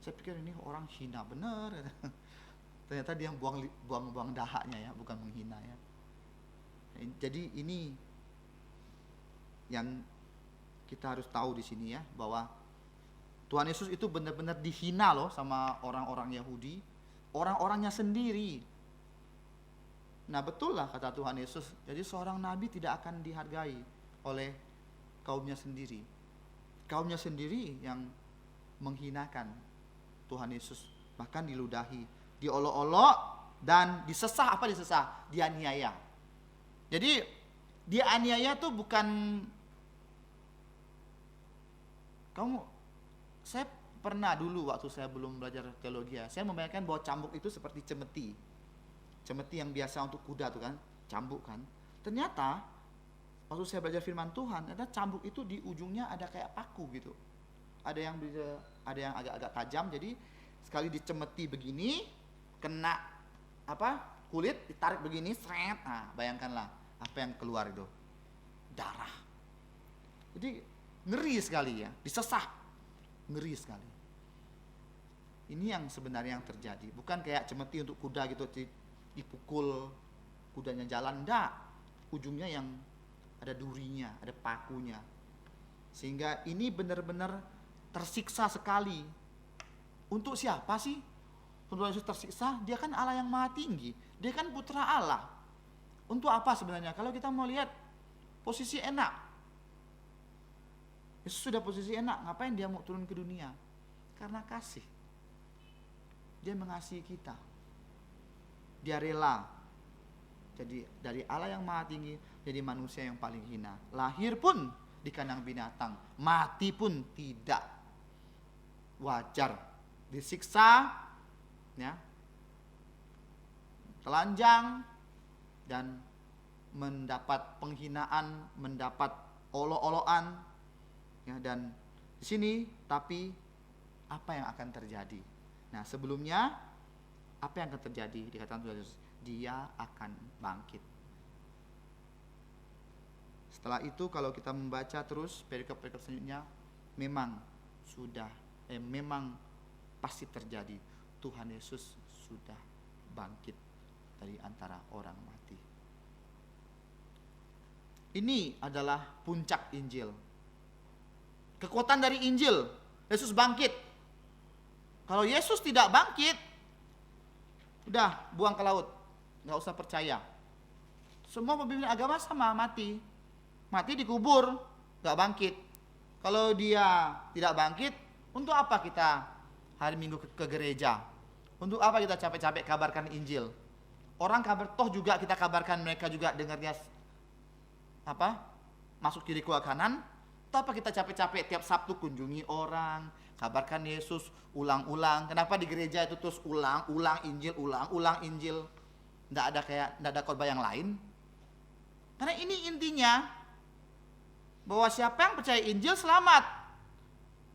Saya pikir ini orang hina bener. Ternyata dia buang dahaknya ya, bukan menghina ya. Jadi ini yang kita harus tahu di sini ya, bahwa Tuhan Yesus itu benar-benar dihina loh sama orang-orang Yahudi, orang-orangnya sendiri. Nah betul lah kata Tuhan Yesus, jadi seorang nabi tidak akan dihargai oleh kaumnya sendiri. Kaumnya sendiri yang menghinakan Tuhan Yesus, bahkan diludahi, diolok-olok dan disesah. Apa disesah? Dianiaya. Jadi dianiaya tuh bukan saya pernah dulu waktu saya belum belajar teologi ya, saya membayangkan bahwa cambuk itu seperti cemeti yang biasa untuk kuda tuh kan, cambuk kan. Ternyata waktu saya belajar firman Tuhan, ternyata cambuk itu di ujungnya ada kayak paku gitu. Ada yang agak-agak tajam, jadi sekali dicemeti begini, kena kulit, ditarik begini, seret. Nah, bayangkanlah apa yang keluar itu, darah. Jadi ngeri sekali ya, disesah, ngeri sekali. Ini yang sebenarnya yang terjadi, bukan kayak cemeti untuk kuda gitu, dipukul kudanya jalan, enggak. Ujungnya yang ada durinya, ada pakunya. Sehingga ini benar-benar tersiksa sekali. Untuk siapa sih? Untuk Yesus tersiksa, dia kan Allah yang maha tinggi, dia kan putra Allah. Untuk apa sebenarnya? Kalau kita mau lihat posisi enak, Yesus sudah posisi enak, ngapain dia mau turun ke dunia? Karena kasih. Dia mengasihi kita. Dia rela. Jadi dari Allah yang maha tinggi jadi manusia yang paling hina. Lahir pun di kandang binatang, mati pun tidak. Wajar. Disiksa, ya, telanjang, dan mendapat penghinaan, mendapat olok-olokan. Ya, dan di sini tapi apa yang akan terjadi? Nah, sebelumnya apa yang akan terjadi? Dikatakan Tuhan Yesus, dia akan bangkit. Setelah itu kalau kita membaca terus perikop-perikop selanjutnya, memang pasti terjadi. Tuhan Yesus sudah bangkit dari antara orang mati. Ini adalah puncak Injil. Kekuatan dari Injil, Yesus bangkit. Kalau Yesus tidak bangkit, udah buang ke laut, nggak usah percaya. Semua pemimpin agama sama, mati dikubur, nggak bangkit. Kalau dia tidak bangkit, untuk apa kita hari Minggu ke gereja? Untuk apa kita capek-capek kabarkan Injil? Orang toh juga kita kabarkan, mereka juga dengarnya masuk kiri keluar kanan. Apa kita capek-capek tiap Sabtu kunjungi orang, kabarkan Yesus ulang-ulang? Kenapa di gereja itu terus ulang-ulang Injil, ulang-ulang Injil? Nggak ada khotbah yang lain? Karena ini intinya bahwa siapa yang percaya Injil selamat.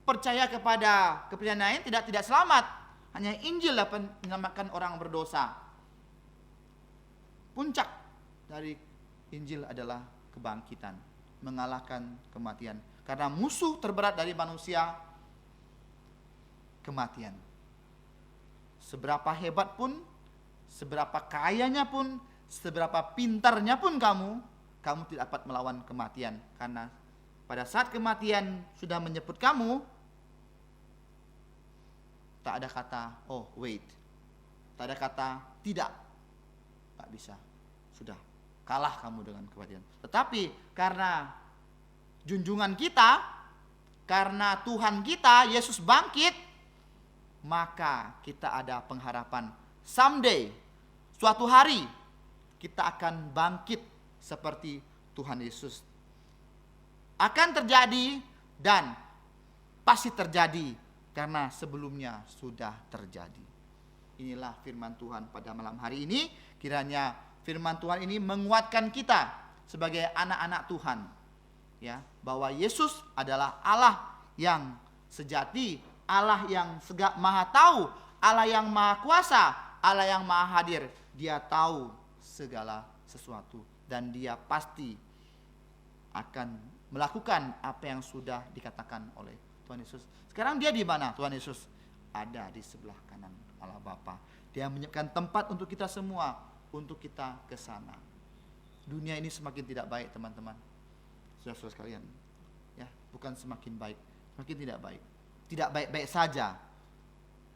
Percaya kepada kepercayaan lain tidak selamat. Hanya Injil dapat menyelamatkan orang berdosa. Puncak dari Injil adalah kebangkitan, mengalahkan kematian. Karena musuh terberat dari manusia, kematian. Seberapa hebat pun, seberapa kayanya pun, seberapa pintarnya pun kamu tidak dapat melawan kematian. Karena pada saat kematian sudah menyebut kamu, tak ada kata oh wait, tak ada kata tidak, tak bisa, sudah kalah kamu dengan kematian. Tetapi karena junjungan kita, karena Tuhan kita Yesus bangkit, maka kita ada pengharapan someday, suatu hari kita akan bangkit seperti Tuhan Yesus. Akan terjadi dan pasti terjadi karena sebelumnya sudah terjadi. Inilah firman Tuhan pada malam hari ini. Kiranya firman Tuhan ini menguatkan kita sebagai anak-anak Tuhan, ya, bahwa Yesus adalah Allah yang sejati, Allah yang maha tahu, Allah yang maha kuasa, Allah yang maha hadir. Dia tahu segala sesuatu dan dia pasti akan melakukan apa yang sudah dikatakan oleh Tuhan Yesus. Sekarang dia di mana Tuhan Yesus? Ada di sebelah kanan Allah Bapa. Dia menyiapkan tempat untuk kita semua, untuk kita ke sana. Dunia ini semakin tidak baik, teman-teman. Saudara-saudara sekalian, ya, bukan semakin baik, semakin tidak baik. Tidak baik-baik saja.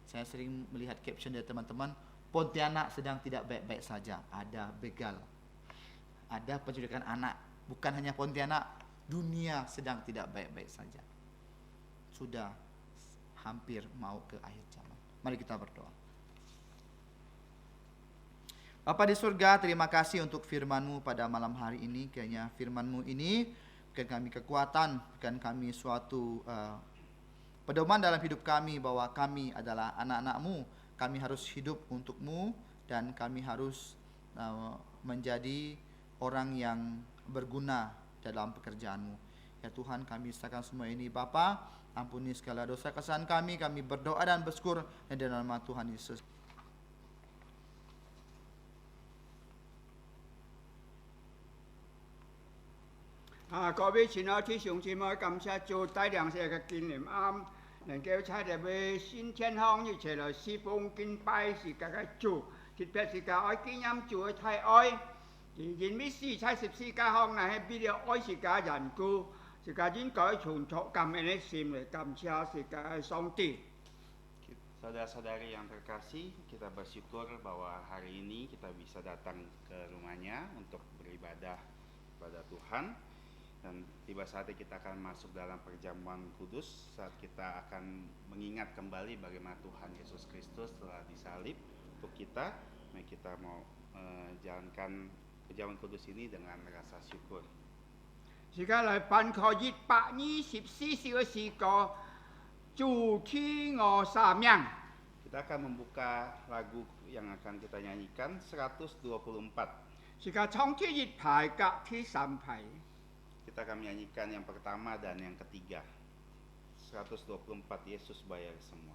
Saya sering melihat caption dari teman-teman, Pontianak sedang tidak baik-baik saja. Ada begal, ada penculikan anak. Bukan hanya Pontianak, dunia sedang tidak baik-baik saja. Sudah hampir mau ke akhir zaman. Mari kita berdoa. Bapa di surga, terima kasih untuk firman-Mu pada malam hari ini. Kiranya firman-Mu ini berikan kami kekuatan, berikan kami suatu pedoman dalam hidup kami bahwa kami adalah anak-anak-Mu. Kami harus hidup untuk-Mu dan kami harus menjadi orang yang berguna dalam pekerjaan-Mu. Ya Tuhan, kami serahkan semua ini Bapa. Ampuni segala dosa kesalahan kami. Kami berdoa dan bersyukur di dalam nama Tuhan Yesus.各位亲爱弟兄姊妹，感謝主帶領這個紀念啱，能夠差啲為新天空一齊來侍奉敬拜是個主，特別是個愛紀念主嘅太愛，因為是在14家鄉內係為了愛是個人故，是個應該存著感恩的心嚟感謝是個上帝。Saudara-saudari yang terkasih, kita bersyukur bahwa hari ini kita bisa datang ke rumahnya untuk beribadah kepada Tuhan. Dan tiba saatnya kita akan masuk dalam perjamuan kudus, saat kita akan mengingat kembali bagaimana Tuhan Yesus Kristus telah disalib untuk kita. Mari kita mau jalankan perjamuan kudus ini dengan rasa syukur. 而家嚟辦個124小嘅詩歌，主替我撒命。 Kita akan membuka lagu yang akan kita nyanyikan 124. 是個創天一排甲第三排。 Kita akan menyanyikan yang pertama dan yang ketiga. 124 Yesus bayar semua.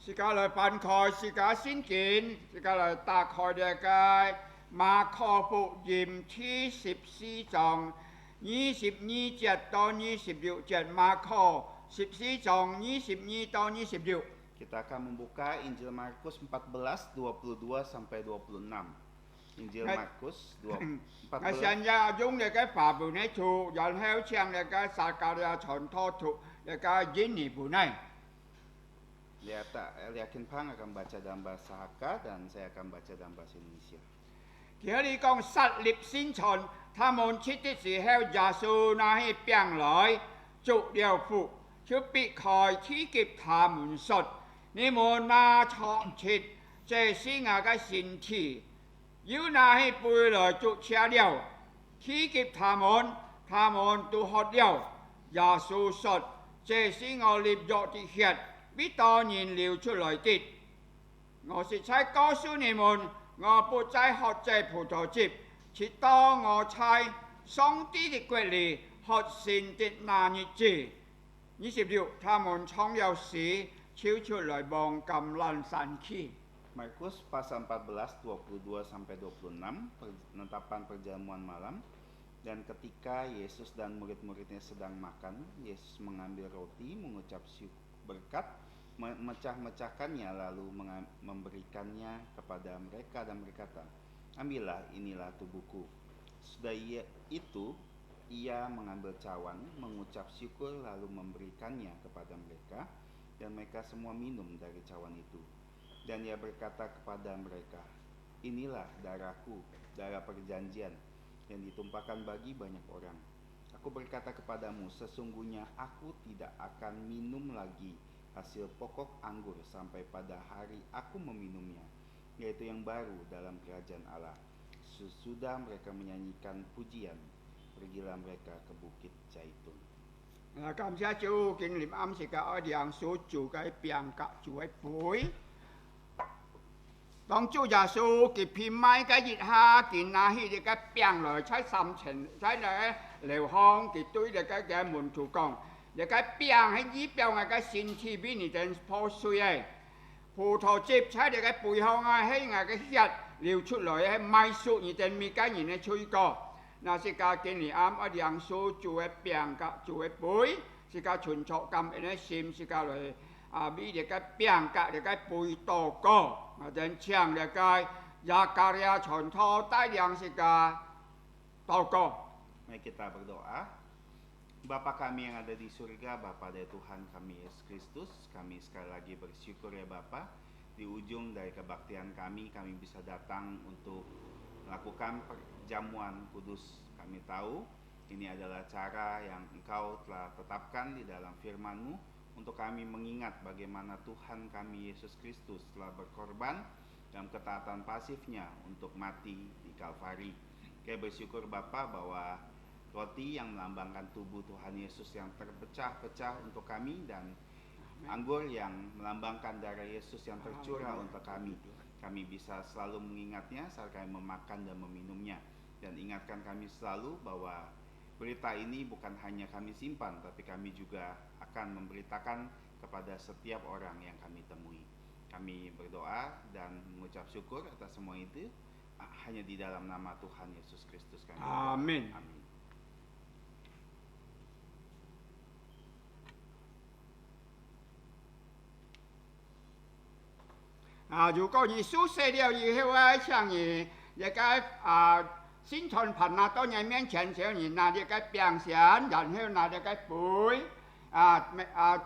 時間嚟辦開時間先見，時間嚟打開呢個馬可福音第14章22節到26節，馬可14章22到26。 Kita akan membuka Injil Markus 14, 22 sampai 26. Injil Markus 14. 現在用呢個法本嚟做，然後將呢個撒迦利亞傳道圖呢個印尼本嚟。 Yakin Pang akan baca dalam bahasa Hakka dan saya akan baca dalam bahasa Indonesia. 佢哋講實立先傳，他們切的時候，耶穌拿起餅來，祝了福，就別開賜給他們說：你們拿嘗切，這是我嘅身體。又拿起杯來祝謝了，賜給他們，他們都喝了。耶穌說：這是我立約的血，必當然流出來的。我實在告訴你們，我不再喝這葡萄汁，直到我在上帝的國裏喝新的那日子。26，他們從有時跳出來往橄欖山去。Markus pasal 14, 22-26, penetapan perjamuan malam. Dan ketika Yesus dan murid-muridnya sedang makan, Yesus mengambil roti, mengucap berkat, memecah-mecahkannya, lalu memberikannya kepada mereka dan berkata, ambillah, inilah tubuhku. Sudah itu, ia mengambil cawan, mengucap syukur, lalu memberikannya kepada mereka, dan mereka semua minum dari cawan itu. Dan ia berkata kepada mereka, inilah darahku, darah perjanjian, yang ditumpahkan bagi banyak orang. Aku berkata kepadamu, sesungguhnya aku tidak akan minum lagi hasil pokok anggur sampai pada hari aku meminumnya, yaitu yang baru dalam kerajaan Allah. Sesudah mereka menyanyikan pujian, pergilah mereka ke Bukit Zaitun. Cảm謝主經驗暗時嘅愛讓所做嘅病格做嘅杯。當主耶穌佢偏買嘅熱下，佢拿起嘅病來，在心情，在咧流汗，佢對你嘅門徒講：你嘅病係醫病嘅身體比你哋破碎嘅，葡萄汁喺你嘅背後啊，喺我嘅血流出來，係買贖你哋每個人嘅罪過。那是個經驗暗一樣所做嘅病格做嘅杯，是個存錯感嘅心，是個嚟。比你個病格你個背多高，dan siang你個Zakaria contoh yang sika toko. Mari kita berdoa. Bapa kami yang ada di surga, Bapa dari Tuhan kami Yesus Kristus, kami sekali lagi bersyukur ya Bapa, di ujung dari kebaktian kami bisa datang untuk melakukan perjamuan kudus. Kami tahu ini adalah cara yang Engkau telah tetapkan di dalam firman-Mu, untuk kami mengingat bagaimana Tuhan kami Yesus Kristus telah berkorban dalam ketaatan pasifnya untuk mati di Kalvari. Kami bersyukur Bapa bahwa roti yang melambangkan tubuh Tuhan Yesus yang terpecah-pecah untuk kami dan anggur yang melambangkan darah Yesus yang tercurah untuk kami. Kami bisa selalu mengingatnya saat kami memakan dan meminumnya. Dan ingatkan kami selalu bahwa berita ini bukan hanya kami simpan, tapi kami juga akan memberitakan kepada setiap orang yang kami temui. Kami berdoa dan mengucap syukur atas semua itu hanya di dalam nama Tuhan Yesus Kristus kami. Amin. Amin. Dù có gì xuất xe điều gì theo chẳng gì, vậy cái sinh存phần là tôi nhảy miễn chén xéo nhìn là cái biang xián dần theo là cái bụi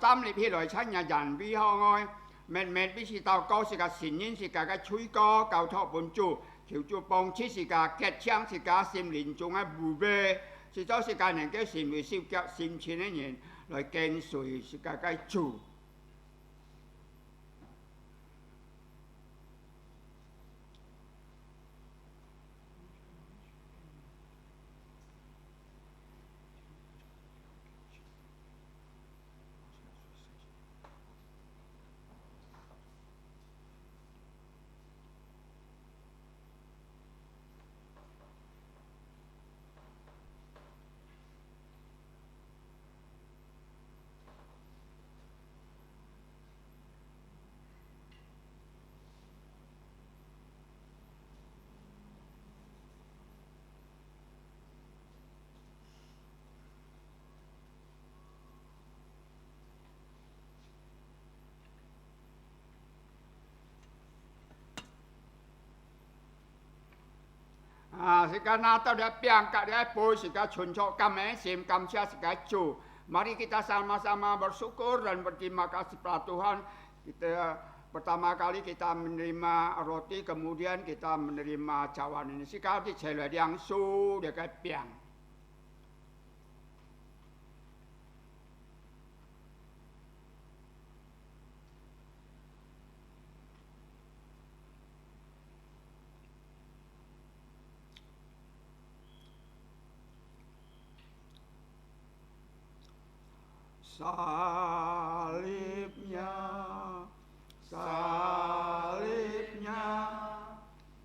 tâm lý khi rồi chắc nhà dần vi ho ngôi mệt bí sĩ tàu câu sĩ cả xin nhân sĩ cả cái chui co cầu thọ bốn chủ chiều chủ bông chí sĩ cả kết trang sĩ cả xin linh chung á bù bê sĩ cho sĩ cả nên cái xin vì siêu kẹo xin chiến ấy nhìn rồi kênh sủi sĩ cả cái chủ. Sekarang atau dia piangkat dia pun sekarang cuncok kami sim kamsia sekarang cu. Mari kita sama-sama bersyukur dan berterima kasih pada Tuhan. Kita pertama kali kita menerima roti, kemudian kita menerima cawan ini. Sekarang dicela yang su dia kayak piang. salibnya, salibnya,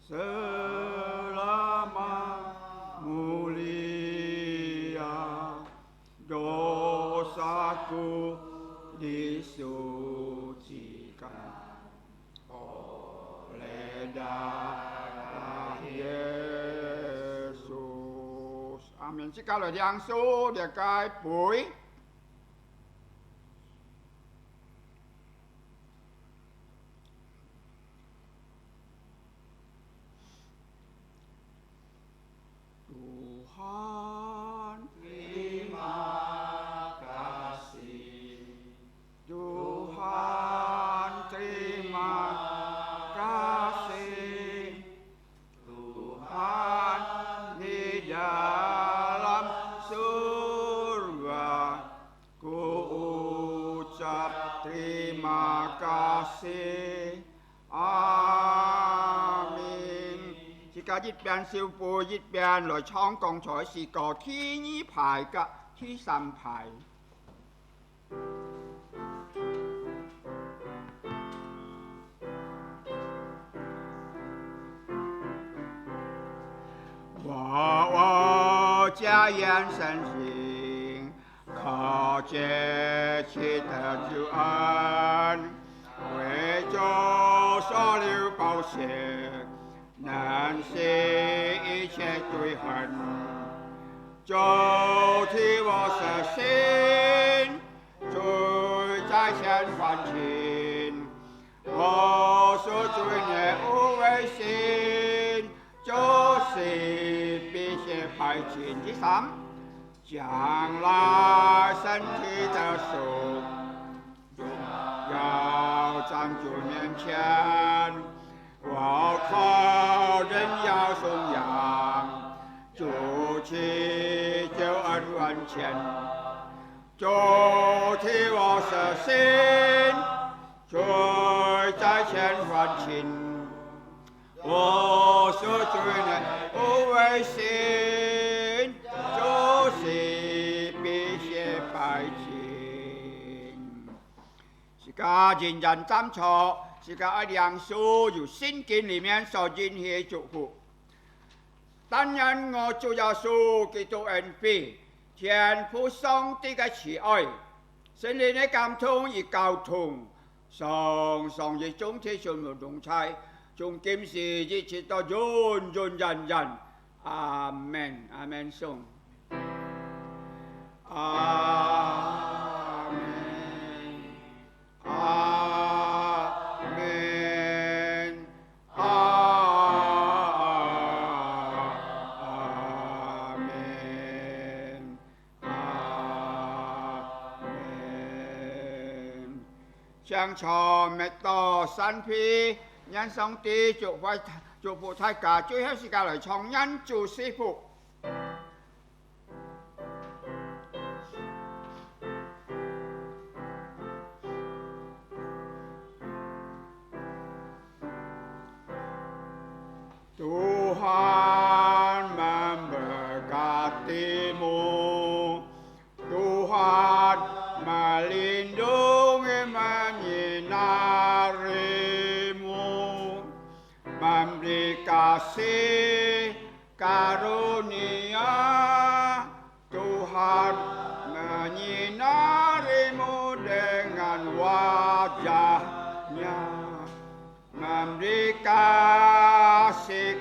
selama mulia dosaku disucikan oleh darah Yesus. Amin. Jikalau Giêsu dia cái buổi Tuhan, terima kasih. Tuhan, terima kasih. Tuhan di dalam surga, ku ucap terima kasih. Amin. Jika dịch變少婦dịch變來闖共才是個天衣牌嘅天神牌。我家眼神行，靠这期的救恩，为救所流宝血，能洗一切罪恨，就替我舍心，罪在前还清，我所罪孽无为心，就是必须排尽第三，将来身体的手，要站主面前，我靠人要颂扬，主起救恩完全，主替我舍心，罪在前还清。我所罪孽无为心，就是必须排尽。是个人人站错，是个良书由圣经里面所引起祝福。但愿我主耶稣基督恩惠、天父上帝嘅慈愛、聖靈嘅感通與交通，常常亦總體上無同差。從今時一直到永永遠遠，阿門，阿門頌，阿門，阿門，阿門，阿門，將錯滅到山皮。nhân song ti chúc phụ thái cảជួយឲ្យ世界來創恩主師父。Tuhan memberkatimu, Tuhan melindungi menyinarimu, memberi kasih karunia, Tuhan menyinarimu dengan wajahnya, memberi kasih